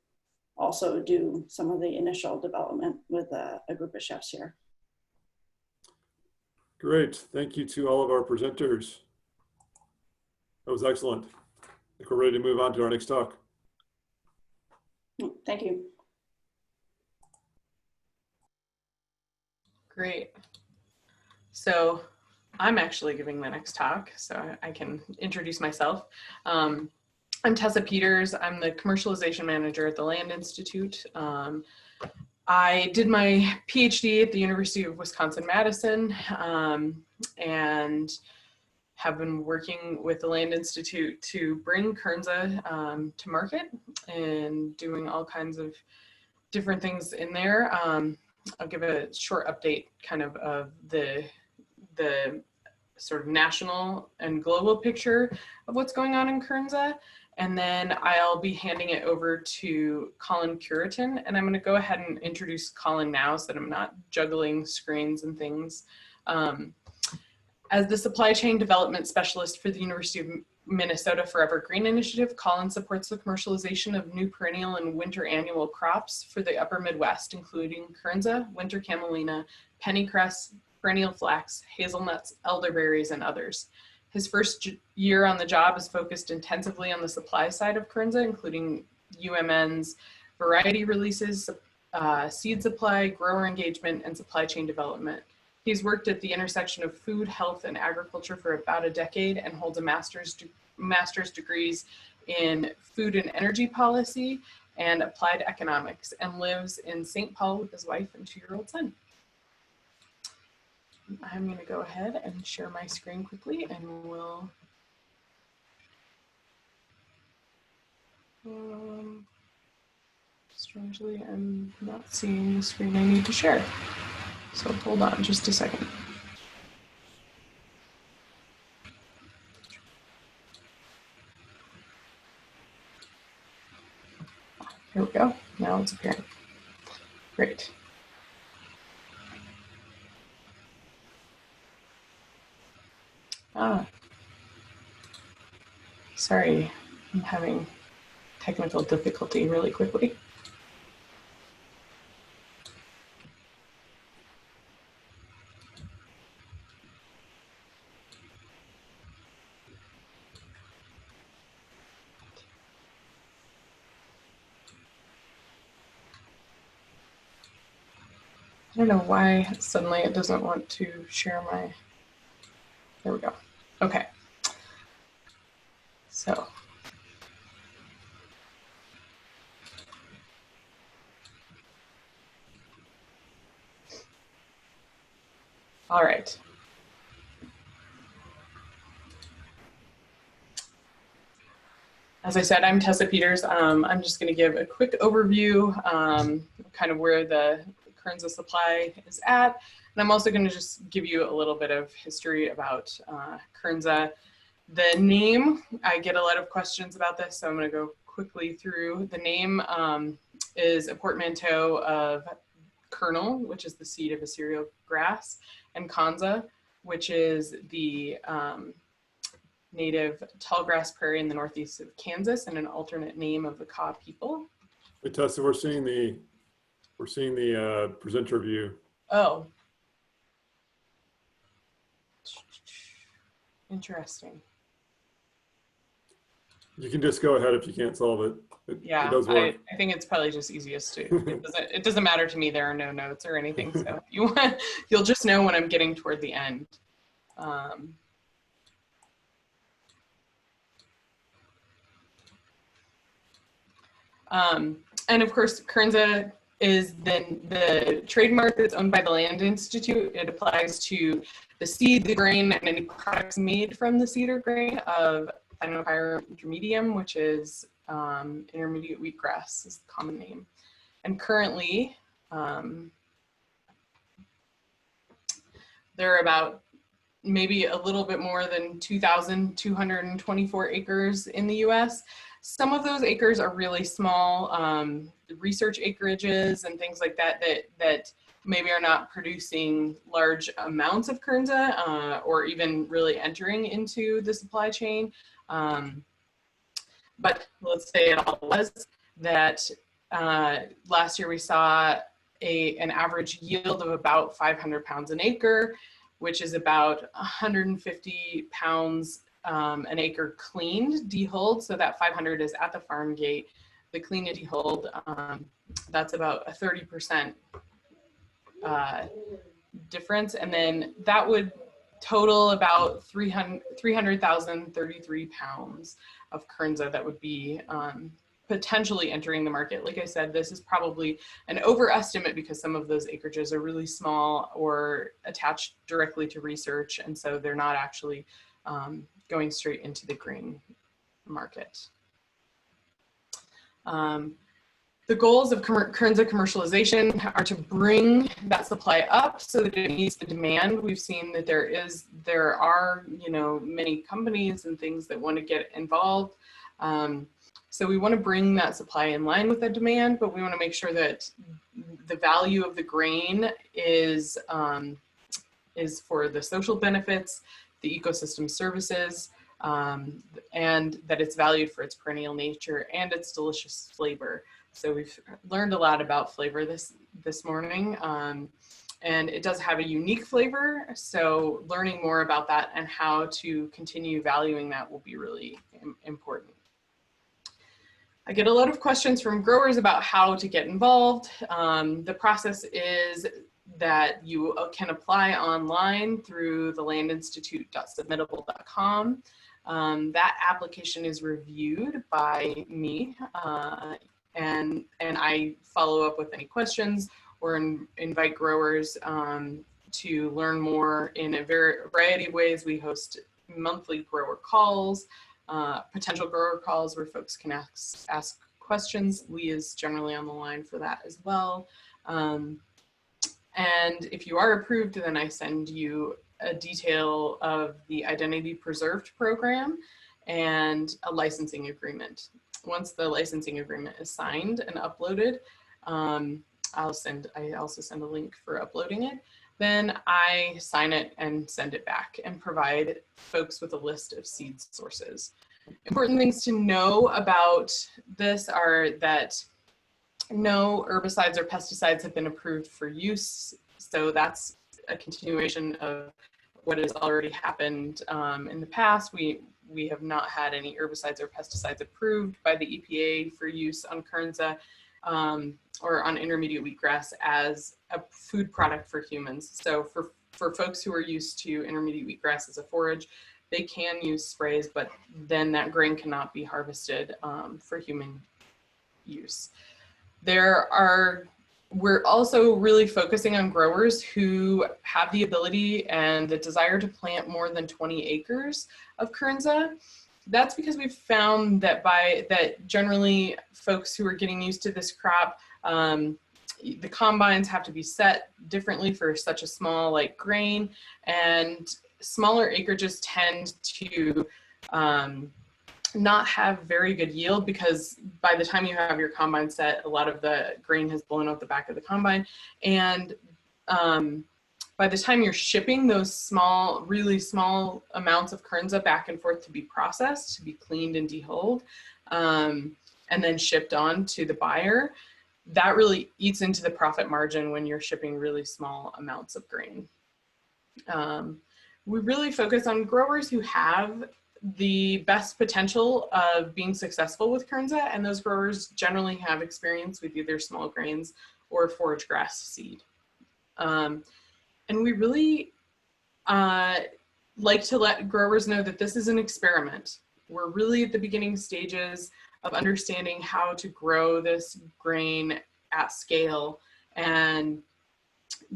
also do some of the initial development with a group of chefs here. Great, thank you to all of our presenters. That was excellent. I think we're ready to move on to our next talk. Thank you. Great. So I'm actually giving the next talk, so I can introduce myself. I'm Tessa Peters. I'm the commercialization manager at the Land Institute. I did my PhD at the University of Wisconsin-Madison and have been working with the Land Institute to bring Kernza to market and doing all kinds of different things in there. I'll give a short update kind of the sort of national and global picture of what's going on in Kernza. And then I'll be handing it over to Colin Cureton. And I'm going to go ahead and introduce Colin now so that I'm not juggling screens and things. As the supply chain development specialist for the University of Minnesota Forever Green Initiative, Colin supports the commercialization of new perennial and winter annual crops for the upper Midwest, including Kernza, winter camelina, pennycress, perennial flax, hazelnuts, elderberries, and others. His first year on the job is focused intensively on the supply side of Kernza, including UMN's variety releases, seed supply, grower engagement, and supply chain development. He's worked at the intersection of food, health, and agriculture for about a decade and holds a master's degrees in food and energy policy and applied economics, and lives in St. Paul with his wife and 2-year-old son. I'm going to go ahead and share my screen quickly, and we'll strangely, I'm not seeing the screen I need to share. So hold on just a second. Here we go. Now it's appearing. Great. Sorry, I'm having technical difficulty really quickly. I don't know why suddenly it doesn't want to share my, there we go. Okay. So. All right. As I said, I'm Tessa Peters. I'm just going to give a quick overview, kind of where the Kernza supply is at. And I'm also going to just give you a little bit of history about Kernza. The name, I get a lot of questions about this, so I'm going to go quickly through. The name is a portmanteau of kernel, which is the seed of a cereal grass, and Kernza, which is the native tallgrass prairie in the northeast of Kansas, and an alternate name of the Kaw people. Hey Tessa, we're seeing the presenter view. Oh, interesting. You can just go ahead if you can't solve it. It does work. I think it's probably just easiest to. It doesn't matter to me. There are no notes or anything, so you'll just know when I'm getting toward the end. And of course, Kernza is then the trademark that's owned by the Land Institute. It applies to the seed, the grain, and any products made from the seed or grain of Thinophyrum intermedium, which is intermediate wheatgrass is the common name. And currently, there are about maybe a little bit more than 2,224 acres in the US. Some of those acres are really small research acreages and things like that that maybe are not producing large amounts of Kernza or even really entering into the supply chain. But let's say it all was that last year we saw an average yield of about 500 pounds an acre, which is about 150 pounds an acre cleaned, dehulled. So that 500 is at the farm gate. The clean and dehulled, that's about a 30% difference. And then that would total about 300,033 pounds of Kernza that would be potentially entering the market. Like I said, this is probably an overestimate because some of those acreages are really small or attached directly to research, and so they're not actually going straight into the grain market. The goals of Kernza commercialization are to bring that supply up so that it meets the demand. We've seen that there are many companies and things that want to get involved. So we want to bring that supply in line with the demand, but we want to make sure that the value of the grain is for the social benefits, the ecosystem services, and that it's valued for its perennial nature and its delicious flavor. So we've learned a lot about flavor this morning, and it does have a unique flavor. So learning more about that and how to continue valuing that will be really important. I get a lot of questions from growers about how to get involved. The process is that you can apply online through the landinstitute.submittable.com. That application is reviewed by me, and I follow up with any questions or invite growers to learn more in a variety of ways. We host monthly grower calls, potential grower calls where folks can ask questions. Lee is generally on the line for that as well. And if you are approved, then I send you a detail of the Identity Preserved program and a licensing agreement. Once the licensing agreement is signed and uploaded, I also send a link for uploading it. Then I sign it and send it back and provide folks with a list of seed sources. Important things to know about this are that no herbicides or pesticides have been approved for use. So that's a continuation of what has already happened in the past. We have not had any herbicides or pesticides approved by the EPA for use on Kernza. or on intermediate wheatgrass as a food product for humans. So for folks who are used to intermediate wheatgrass as a forage, they can use sprays, but then that grain cannot be harvested for human use. We're also really focusing on growers who have the ability and the desire to plant more than 20 acres of Kernza. That's because we've found that generally folks who are getting used to this crop, the combines have to be set differently for such a small grain, and smaller acreages tend to not have very good yield, because by the time you have your combine set, a lot of the grain has blown out the back of the combine. And by the time you're shipping those really small amounts of Kernza back and forth to be processed, to be cleaned and dehulled, and then shipped on to the buyer, that really eats into the profit margin when you're shipping really small amounts of grain. We really focus on growers who have the best potential of being successful with Kernza, and those growers generally have experience with either small grains or forage grass seed. And we really like to let growers know that this is an experiment. We're really at the beginning stages of understanding how to grow this grain at scale, and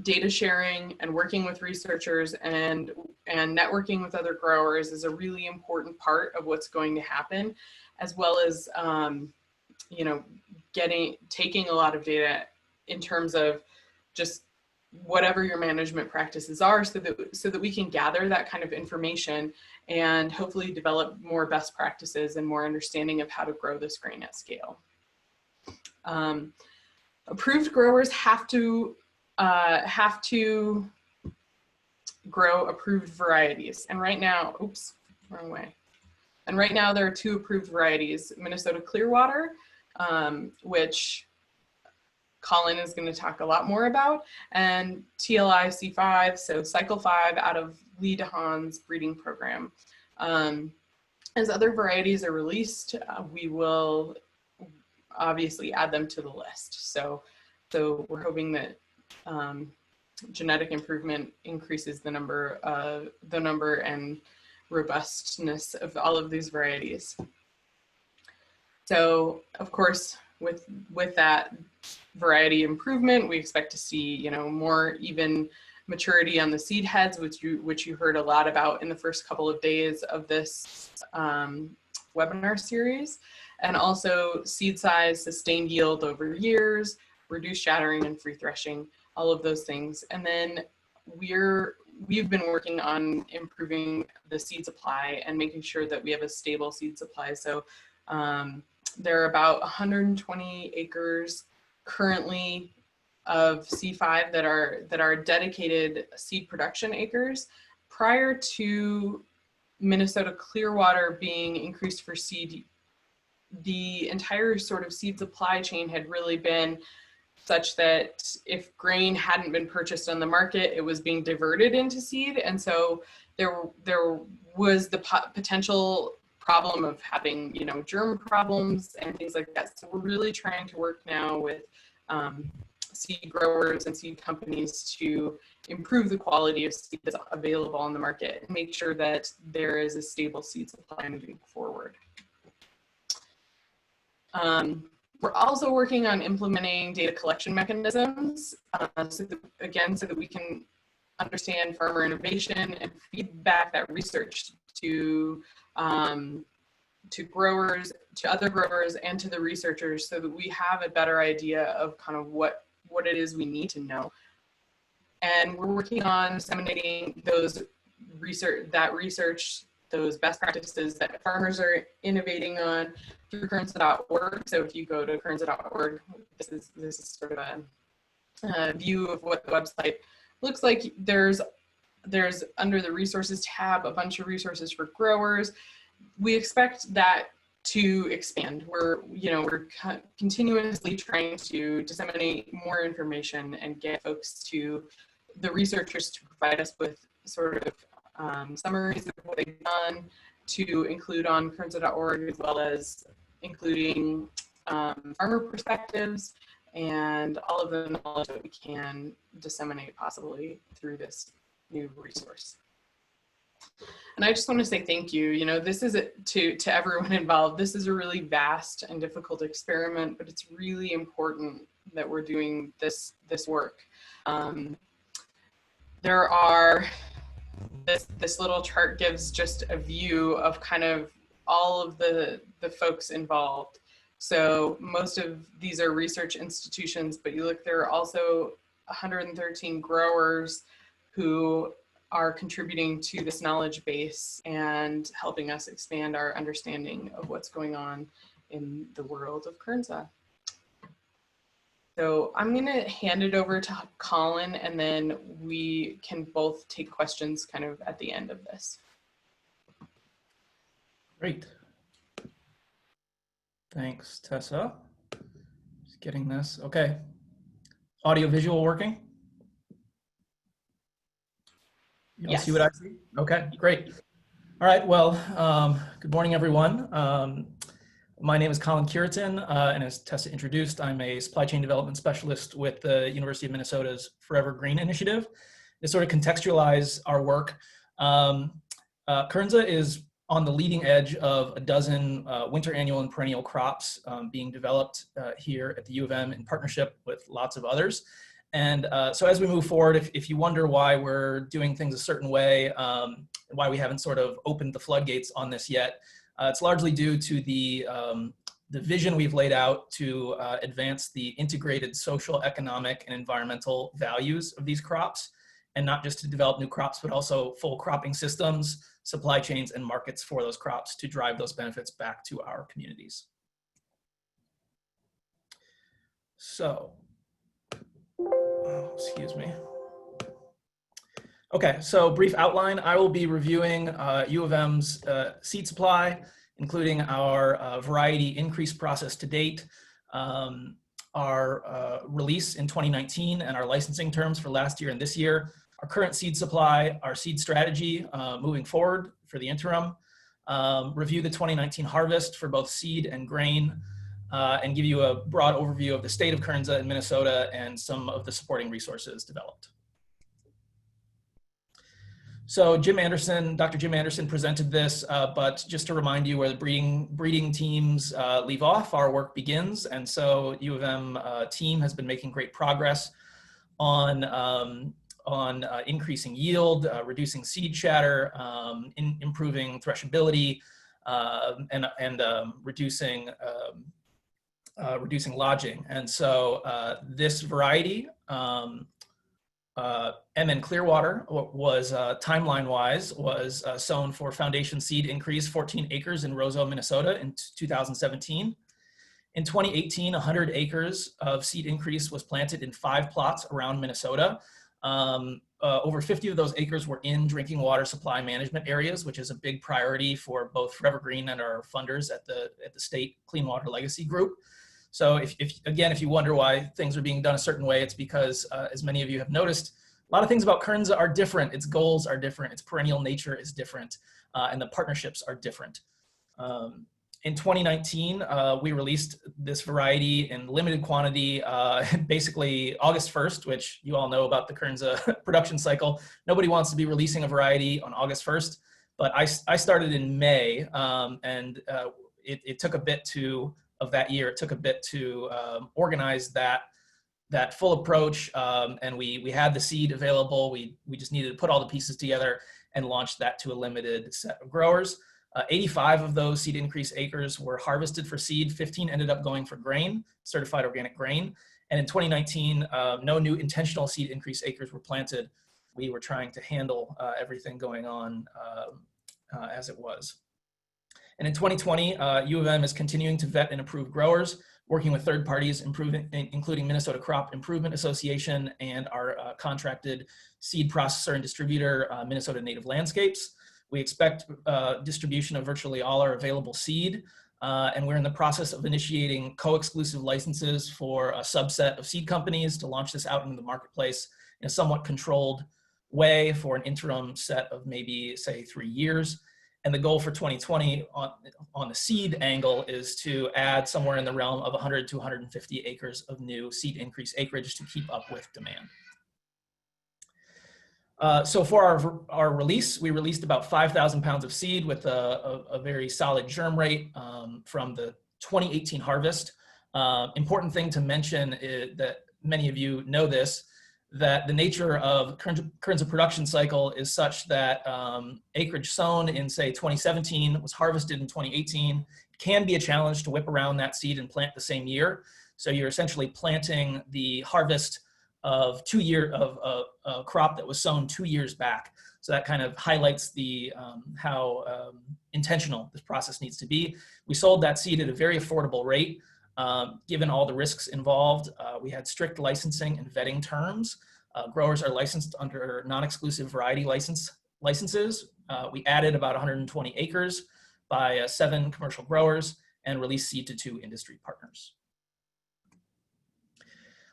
data sharing and working with researchers and networking with other growers is a really important part of what's going to happen, as well as taking a lot of data in terms of just whatever your management practices are, so that we can gather that kind of information and hopefully develop more best practices and more understanding of how to grow this grain at scale. Approved growers have to grow approved varieties. And right now, oops, wrong way. And right now there are 2 approved varieties: Minnesota Clearwater, which Colin is going to talk a lot more about, and TLI C5, so Cycle 5 out of Lee DeHaan's breeding program. As other varieties are released, we will obviously add them to the list. So we're hoping that genetic improvement increases the number and robustness of all of these varieties. So of course, with that variety improvement, we expect to see more even maturity on the seed heads, which you heard a lot about in the first couple of days of this webinar series, and also seed size, sustained yield over years, reduced shattering and free threshing, all of those things. And then we've been working on improving the seed supply and making sure that we have a stable seed supply. So there are about 120 acres currently of C5 that are dedicated seed production acres. Prior to Minnesota Clearwater being increased for seed, the entire sort of seed supply chain had really been such that if grain hadn't been purchased on the market, it was being diverted into seed. And so there was the potential problem of having, germ problems and things like that. So we're really trying to work now with seed growers and seed companies to improve the quality of seed that's available on the market and make sure that there is a stable seed supply moving forward. We're also working on implementing data collection mechanisms so that we can understand farmer innovation and feedback that research to growers, to other growers, and to the researchers, so that we have a better idea of kind of what it is we need to know. And we're working on disseminating those research, those best practices that farmers are innovating on through Kernza.org. So if you go to Kernza.org, this is sort of a view of what the website looks like. There's under the resources tab a bunch of resources for growers. We expect that to expand. We're continuously trying to disseminate more information and get folks the researchers to provide us with sort of summaries of what they've done to include on Kernza.org, as well as including farmer perspectives, and all of the knowledge that we can disseminate possibly through this new resource. And I just want to say thank you. You know, this is to everyone involved. This is a really vast and difficult experiment, but it's really important that we're doing this work. There are, this little chart gives just a view of kind of all of the folks involved. So most of these are research institutions, but you look, there are also 113 growers who are contributing to this knowledge base and helping us expand our understanding of what's going on in the world of Kernza. So I'm going to hand it over to Colin, and then we can both take questions kind of at the end of this. Great. Thanks, Tessa. Just getting this. Okay. Audio visual working? You all see what I see? Okay, great. All right, well, good morning, everyone. My name is Colin Cureton, and as Tessa introduced, I'm a supply chain development specialist with the University of Minnesota's Forever Green initiative. To sort of contextualize our work, Kernza is on the leading edge of a dozen winter, annual, and perennial crops being developed here at the U of M in partnership with lots of others. And so as we move forward, if you wonder why we're doing things a certain way, and why we haven't sort of opened the floodgates on this yet, it's largely due to the vision we've laid out to advance the integrated social, economic, and environmental values of these crops, and not just to develop new crops, but also full cropping systems, supply chains, and markets for those crops to drive those benefits back to our communities. So, excuse me. Okay, so brief outline. I will be reviewing U of M's seed supply, including our variety increase process to date, our release in 2019 and our licensing terms for last year and this year, our current seed supply, our seed strategy moving forward for the interim, review the 2019 harvest for both seed and grain, and give you a broad overview of the state of Kernza in Minnesota and some of the supporting resources developed. So Dr. Jim Anderson presented this, but just to remind you where the breeding teams leave off, our work begins. And so U of M team has been making great progress on increasing yield, reducing seed shatter, improving threshability, and reducing lodging. And so this variety, MN Clearwater, was timeline-wise was sown for foundation seed increase 14 acres in Roseau, Minnesota in 2017. In 2018, 100 acres of seed increase was planted in 5 plots around Minnesota. Over 50 of those acres were in drinking water supply management areas, which is a big priority for both Forever Green and our funders at the state Clean Water Legacy Group. So if you wonder why things are being done a certain way, it's because, as many of you have noticed, a lot of things about Kernza are different. Its goals are different. Its perennial nature is different, and the partnerships are different. In 2019, we released this variety in limited quantity, basically August 1st, which you all know about the Kernza production cycle. Nobody wants to be releasing a variety on August 1st, but I started in May, and it took a bit of that year. It took a bit to organize that full approach, and we had the seed available. We just needed to put all the pieces together and launch that to a limited set of growers. 85 of those seed increase acres were harvested for seed. 15 ended up going for grain, certified organic grain. And in 2019, no new intentional seed increase acres were planted. We were trying to handle everything going on as it was. And in 2020, U of M is continuing to vet and approve growers, working with third parties, including Minnesota Crop Improvement Association and our contracted seed processor and distributor, Minnesota Native Landscapes. We expect distribution of virtually all our available seed, and we're in the process of initiating co-exclusive licenses for a subset of seed companies to launch this out into the marketplace in a somewhat controlled way for an interim set of maybe, say, 3 years. And the goal for 2020 on the seed angle is to add somewhere in the realm of 100 to 150 acres of new seed increase acreage to keep up with demand. So for our release, we released about 5,000 pounds of seed with a very solid germ rate from the 2018 harvest. Important thing to mention is that many of you know this, that the nature of Kernza production cycle is such that acreage sown in, say, 2017 was harvested in 2018. It can be a challenge to whip around that seed and plant the same year. So you're essentially planting the harvest of a crop that was sown 2 years back. So that kind of highlights the how intentional this process needs to be. We sold that seed at a very affordable rate. Given all the risks involved, we had strict licensing and vetting terms. Growers are licensed under non-exclusive variety licenses. We added about 120 acres by 7 commercial growers and released seed to 2 industry partners.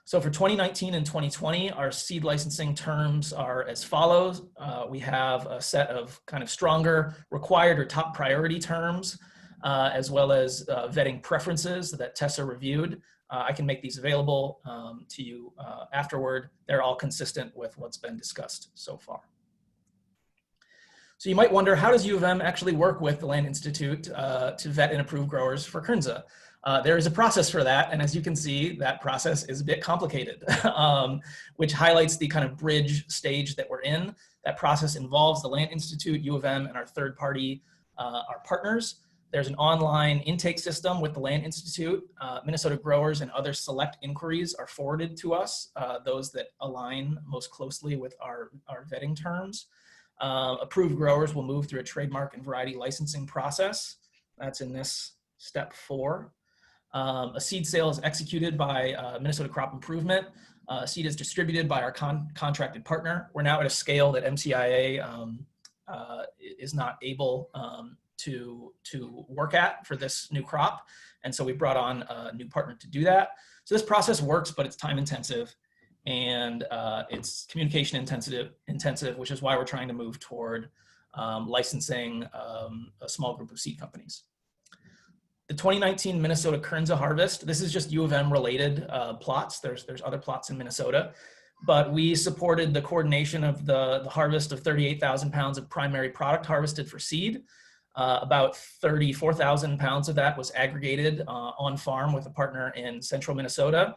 So for 2019 and 2020, our seed licensing terms are as follows. We have a set of kind of stronger required or top priority terms, as well as vetting preferences that Tessa reviewed. I can make these available to you afterward. They're all consistent with what's been discussed so far. So you might wonder, how does U of M actually work with the Land Institute to vet and approve growers for Kernza? There is a process for that, and as you can see, that process is a bit complicated, which highlights the kind of bridge stage that we're in. That process involves the Land Institute, U of M, and our third party, our partners. There's an online intake system with the Land Institute. Minnesota growers and other select inquiries are forwarded to us, those that align most closely with our vetting terms. Approved growers will move through a trademark and variety licensing process. That's in this step 4. A seed sale is executed by Minnesota Crop Improvement. Seed is distributed by our contracted partner. We're now at a scale that MCIA is not able to work at for this new crop. And so we brought on a new partner to do that. So this process works, but it's time intensive and it's communication intensive, which is why we're trying to move toward licensing a small group of seed companies. The 2019 Minnesota Kernza harvest, this is just U of M related plots. There's other plots in Minnesota, but we supported the coordination of the harvest of 38,000 pounds of primary product harvested for seed. About 34,000 pounds of that was aggregated on farm with a partner in central Minnesota.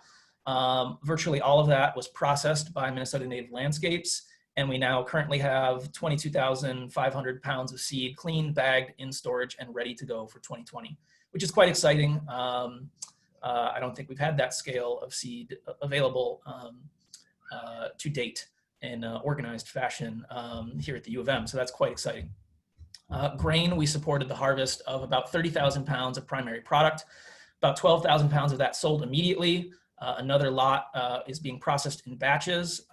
Virtually all of that was processed by Minnesota Native Landscapes, and we now currently have 22,500 pounds of seed clean, bagged, in storage, and ready to go for 2020, which is quite exciting. I don't think we've had that scale of seed available to date in organized fashion here at the U of M, so that's quite exciting. Grain, we supported the harvest of about 30,000 pounds of primary product. About 12,000 pounds of that sold immediately. Another lot is being processed in batches,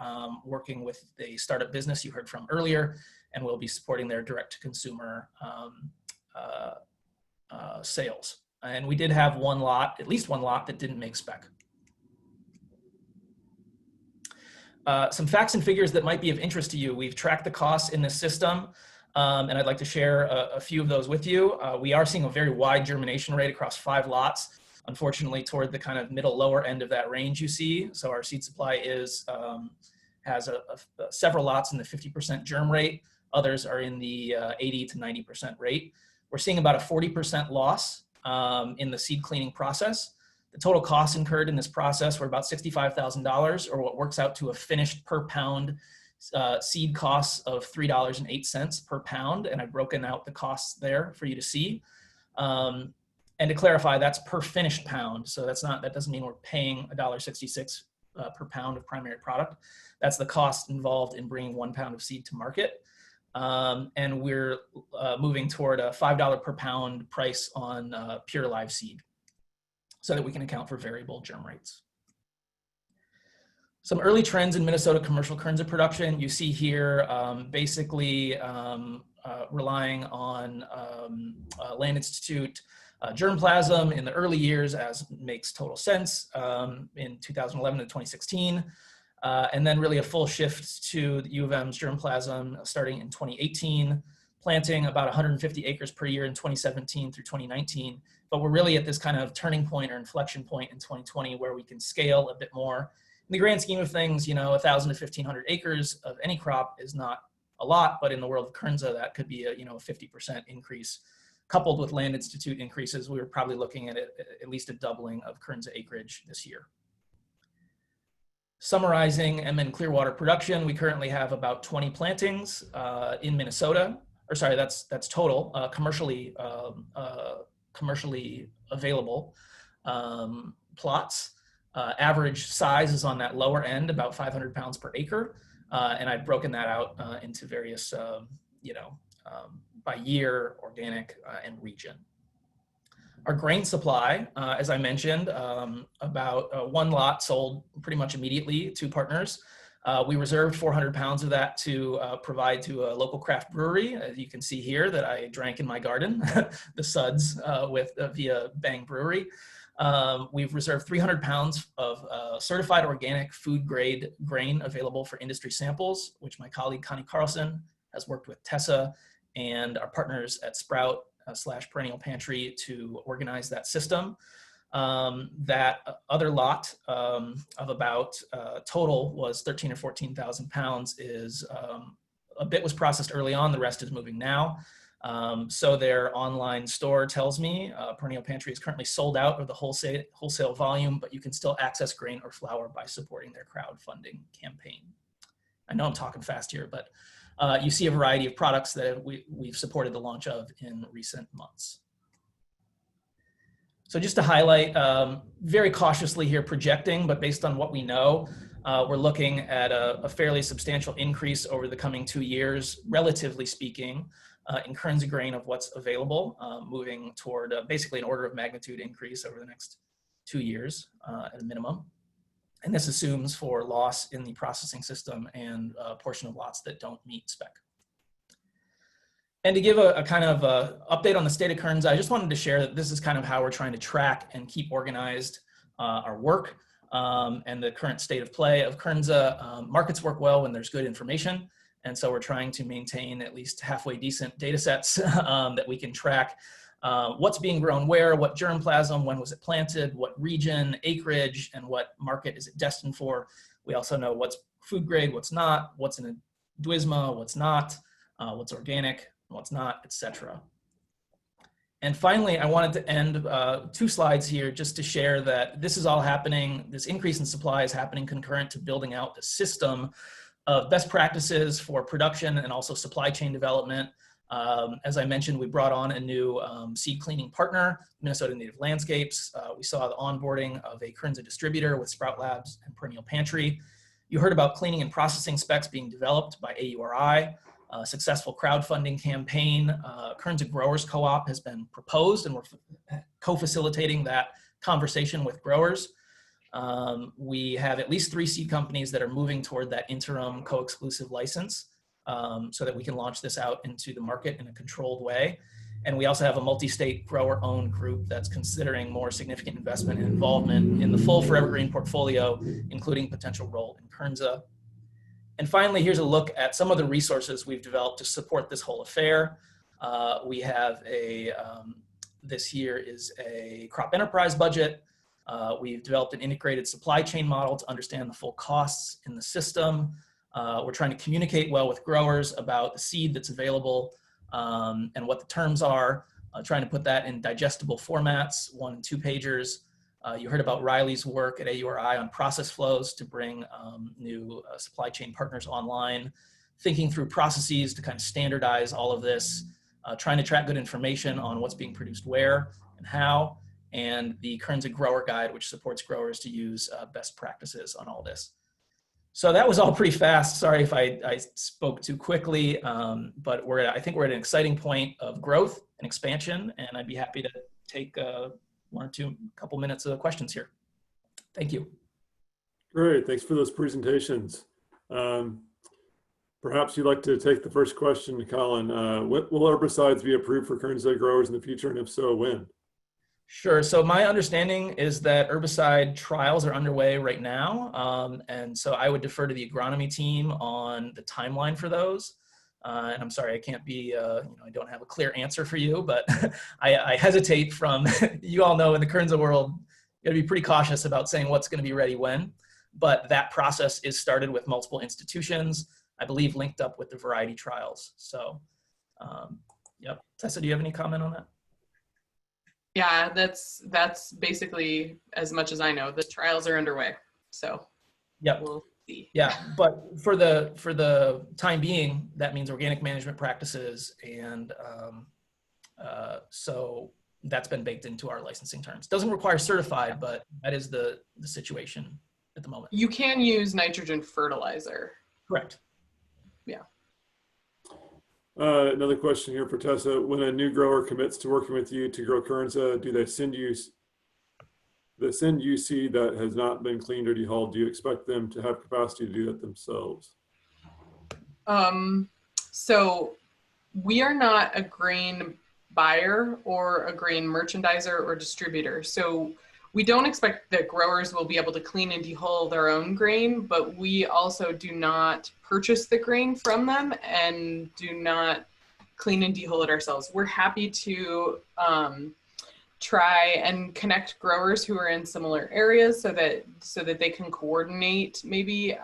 working with the startup business you heard from earlier, and we'll be supporting their direct-to-consumer sales. And we did have one lot, at least one lot, that didn't make spec. Some facts and figures that might be of interest to you. We've tracked the costs in this system, and I'd like to share a few of those with you. We are seeing a very wide germination rate across 5 lots, unfortunately toward the kind of middle lower end of that range you see. So our seed supply has several lots in the 50% germ rate. Others are in the 80 to 90% rate. We're seeing about a 40% loss in the seed cleaning process. The total costs incurred in this process were about $65,000, or what works out to a finished per pound seed costs of $3.08 per pound. And I've broken out the costs there for you to see. And to clarify, that's per finished pound. So that doesn't mean we're paying $1.66 per pound of primary product. That's the cost involved in bringing 1 pound of seed to market. And we're moving toward a $5 per pound price on pure live seed so that we can account for variable germ rates. Some early trends in Minnesota commercial Kernza production. You see here basically relying on Land Institute germplasm in the early years, as makes total sense, in 2011 to 2016. And then really a full shift to the U of M's germplasm starting in 2018, planting about 150 acres per year in 2017 through 2019. But we're really at this kind of turning point or inflection point in 2020 where we can scale a bit more. In the grand scheme of things, 1,000 to 1,500 acres of any crop is not a lot, but in the world of Kernza, that could be a 50% increase. Coupled with Land Institute increases, we were probably looking at least a doubling of Kernza acreage this year. Summarizing MN Clearwater production, we currently have about 20 plantings in Minnesota. Or sorry, that's total, commercially available plots. Average size is on that lower end, about 500 pounds per acre. And I've broken that out into various, by year, organic, and region. Our grain supply, as I mentioned, about one lot sold pretty much immediately to partners. We reserved 400 pounds of that to provide to a local craft brewery, as you can see here, that I drank in my garden, the Suds via Bang Brewery. We've reserved 300 pounds of certified organic food grade grain available for industry samples, which my colleague Connie Carlson has worked with Tessa and our partners at Sprowt / Perennial Pantry to organize that system. That other lot of about total was 13 or 14,000 pounds is a bit was processed early on, the rest is moving now. So their online store tells me Perennial Pantry is currently sold out of the wholesale volume, but you can still access grain or flour by supporting their crowdfunding campaign. I know I'm talking fast here, but you see a variety of products that we've supported the launch of in recent months. So just to highlight, very cautiously here projecting, but based on what we know, we're looking at a fairly substantial increase over the coming 2 years, relatively speaking, in Kernza grain of what's available, moving toward basically an order of magnitude increase over the next 2 years at a minimum. And this assumes for loss in the processing system and a portion of lots that don't meet spec. And to give a kind of update on the state of Kernza, I just wanted to share that this is kind of how we're trying to track and keep organized our work and the current state of play of Kernza. Markets work well when there's good information. And so we're trying to maintain at least halfway decent data sets that we can track what's being grown where, what germplasm, when was it planted, what region, acreage, and what market is it destined for. We also know what's food grade, what's not, what's in a duisma, what's not, what's organic, what's not, etc. And finally, I wanted to end 2 slides here just to share that this is all happening, this increase in supply is happening concurrent to building out the system of best practices for production and also supply chain development. As I mentioned, we brought on a new seed cleaning partner, Minnesota Native Landscapes. We saw the onboarding of a Kernza distributor with Sprowt Labs and Perennial Pantry. You heard about cleaning and processing specs being developed by AURI. A successful crowdfunding campaign. Kernza Growers Co-op has been proposed, and we're co-facilitating that conversation with growers. We have at least 3 seed companies that are moving toward that interim co-exclusive license so that we can launch this out into the market in a controlled way. And we also have a multi-state grower-owned group that's considering more significant investment and involvement in the full Forever Green portfolio, including potential role in Kernza. And finally, here's a look at some of the resources we've developed to support this whole affair. We have this year is a crop enterprise budget. We've developed an integrated supply chain model to understand the full costs in the system. We're trying to communicate well with growers about the seed that's available and what the terms are, trying to put that in digestible formats, 1- and 2-pagers. You heard about Riley's work at AURI on process flows to bring new supply chain partners online, thinking through processes to kind of standardize all of this, trying to track good information on what's being produced where and how, and the Kernza Grower Guide, which supports growers to use best practices on all this. So that was all pretty fast. Sorry if I spoke too quickly, but I think we're at an exciting point of growth and expansion, and I'd be happy to take 1 or 2 couple minutes of questions here. Thank you. Great, thanks for those presentations. Perhaps you'd like to take the first question, Colin. What will herbicides be approved for Kernza growers in the future, and if so, when? Sure, so my understanding is that herbicide trials are underway right now. And so I would defer to the agronomy team on the timeline for those. And I'm sorry, I can't be, I don't have a clear answer for you, but I hesitate from, you all know in the Kernza world, you gotta be pretty cautious about saying what's gonna be ready when, but that process is started with multiple institutions, I believe linked up with the variety trials. So, yep. Tessa, do you have any comment on that? Yeah, that's basically as much as I know. The trials are underway, so yep. We'll see. Yeah, but for the time being, that means organic management practices, and so that's been baked into our licensing terms. Doesn't require certified, but that is the situation at the moment. You can use nitrogen fertilizer. Correct. Yeah. Another question here for Tessa. When a new grower commits to working with you to grow Kernza, do they send you seed that has not been cleaned or dehulled? Do you expect them to have capacity to do that themselves? So we are not a grain buyer or a grain merchandiser or distributor. So we don't expect that growers will be able to clean and dehull their own grain, but we also do not purchase the grain from them and do not clean and dehull it ourselves. We're happy to try and connect growers who are in similar areas so that they can coordinate maybe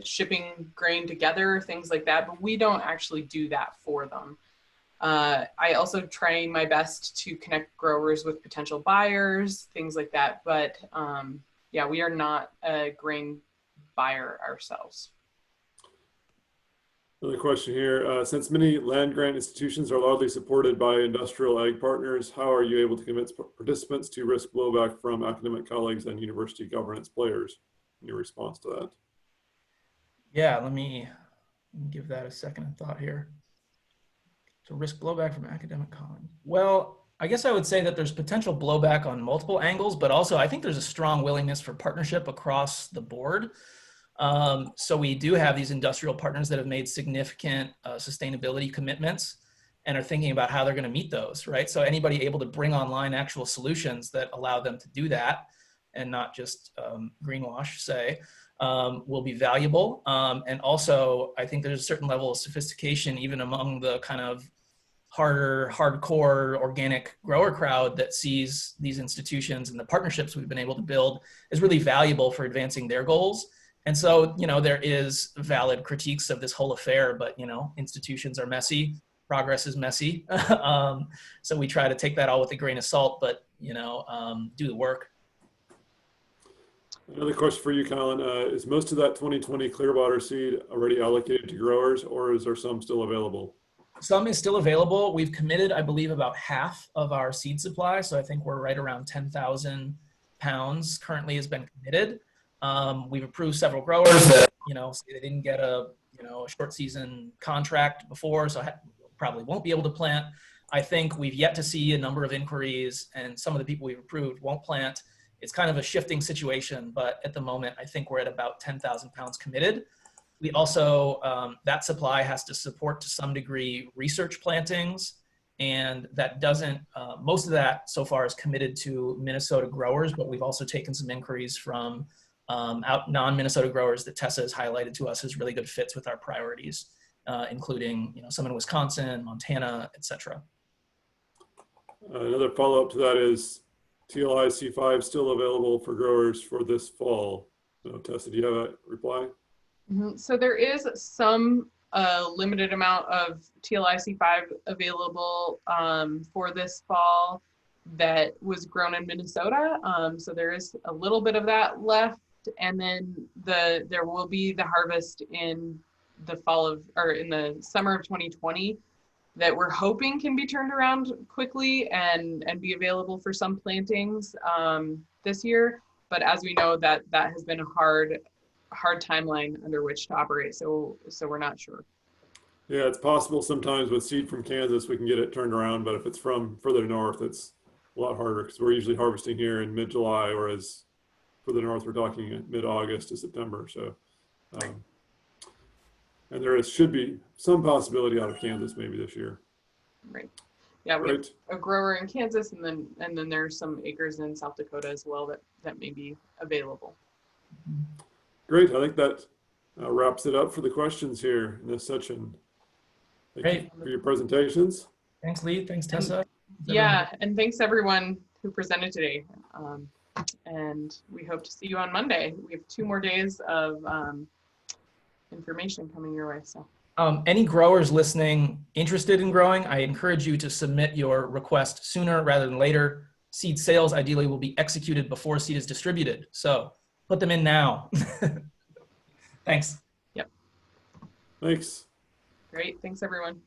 shipping grain together, things like that, but we don't actually do that for them. I also try my best to connect growers with potential buyers, things like that. But yeah, we are not a grain buyer ourselves. Another question here. Since many land grant institutions are largely supported by industrial ag partners, how are you able to convince participants to risk blowback from academic colleagues and university governance players? In your response to that? Yeah, let me give that a second of thought here. To risk blowback from academic colleagues. Well, I guess I would say that there's potential blowback on multiple angles, but also I think there's a strong willingness for partnership across the board. So we do have these industrial partners that have made significant sustainability commitments and are thinking about how they're going to meet those, right? So anybody able to bring online actual solutions that allow them to do that and not just greenwash, say, will be valuable. And also, I think there's a certain level of sophistication even among the kind of hardcore organic grower crowd that sees these institutions and the partnerships we've been able to build is really valuable for advancing their goals. And so, there is valid critiques of this whole affair, but, institutions are messy, progress is messy. So we try to take that all with a grain of salt, but, do the work. Another question for you, Colin. Is most of that 2020 Clearwater seed already allocated to growers, or is there some still available? Some is still available. We've committed, I believe, about half of our seed supply. So I think we're right around 10,000 pounds currently has been committed. We've approved several growers that, say they didn't get a short season contract before, so probably won't be able to plant. I think we've yet to see a number of inquiries, and some of the people we've approved won't plant. It's kind of a shifting situation, but at the moment, I think we're at about 10,000 pounds committed. We also, that supply has to support to some degree research plantings, and that doesn't, most of that so far is committed to Minnesota growers, but we've also taken some inquiries from non-Minnesota growers that Tessa has highlighted to us as really good fits with our priorities, including some in Wisconsin, Montana, etc. Another follow-up to that is TLI C5 still available for growers for this fall? So, Tessa, do you have a reply? So there is some limited amount of TLI C5 available for this fall that was grown in Minnesota. So there is a little bit of that left. And then there will be the harvest in the in the summer of 2020 that we're hoping can be turned around quickly and be available for some plantings this year. But as we know, that has been a hard timeline under which to operate. So we're not sure. Yeah, it's possible sometimes with seed from Kansas, we can get it turned around, but if it's from further north, it's a lot harder because we're usually harvesting here in mid-July, whereas further north, we're talking mid-August to September. So, and there should be some possibility out of Kansas maybe this year. Right. Yeah, we have a grower in Kansas, and then there's some acres in South Dakota as well that may be available. Great. I think that wraps it up for the questions here in this section. Thank Great. you for your presentations. Thanks, Lee. Thanks, Tessa. Yeah, and thanks everyone who presented today. And we hope to see you on Monday. We have 2 more days of information coming your way. So. Any growers listening interested in growing, I encourage you to submit your request sooner rather than later. Seed sales ideally will be executed before seed is distributed. So put them in now. Thanks. Yep. Thanks. Great. Thanks, everyone.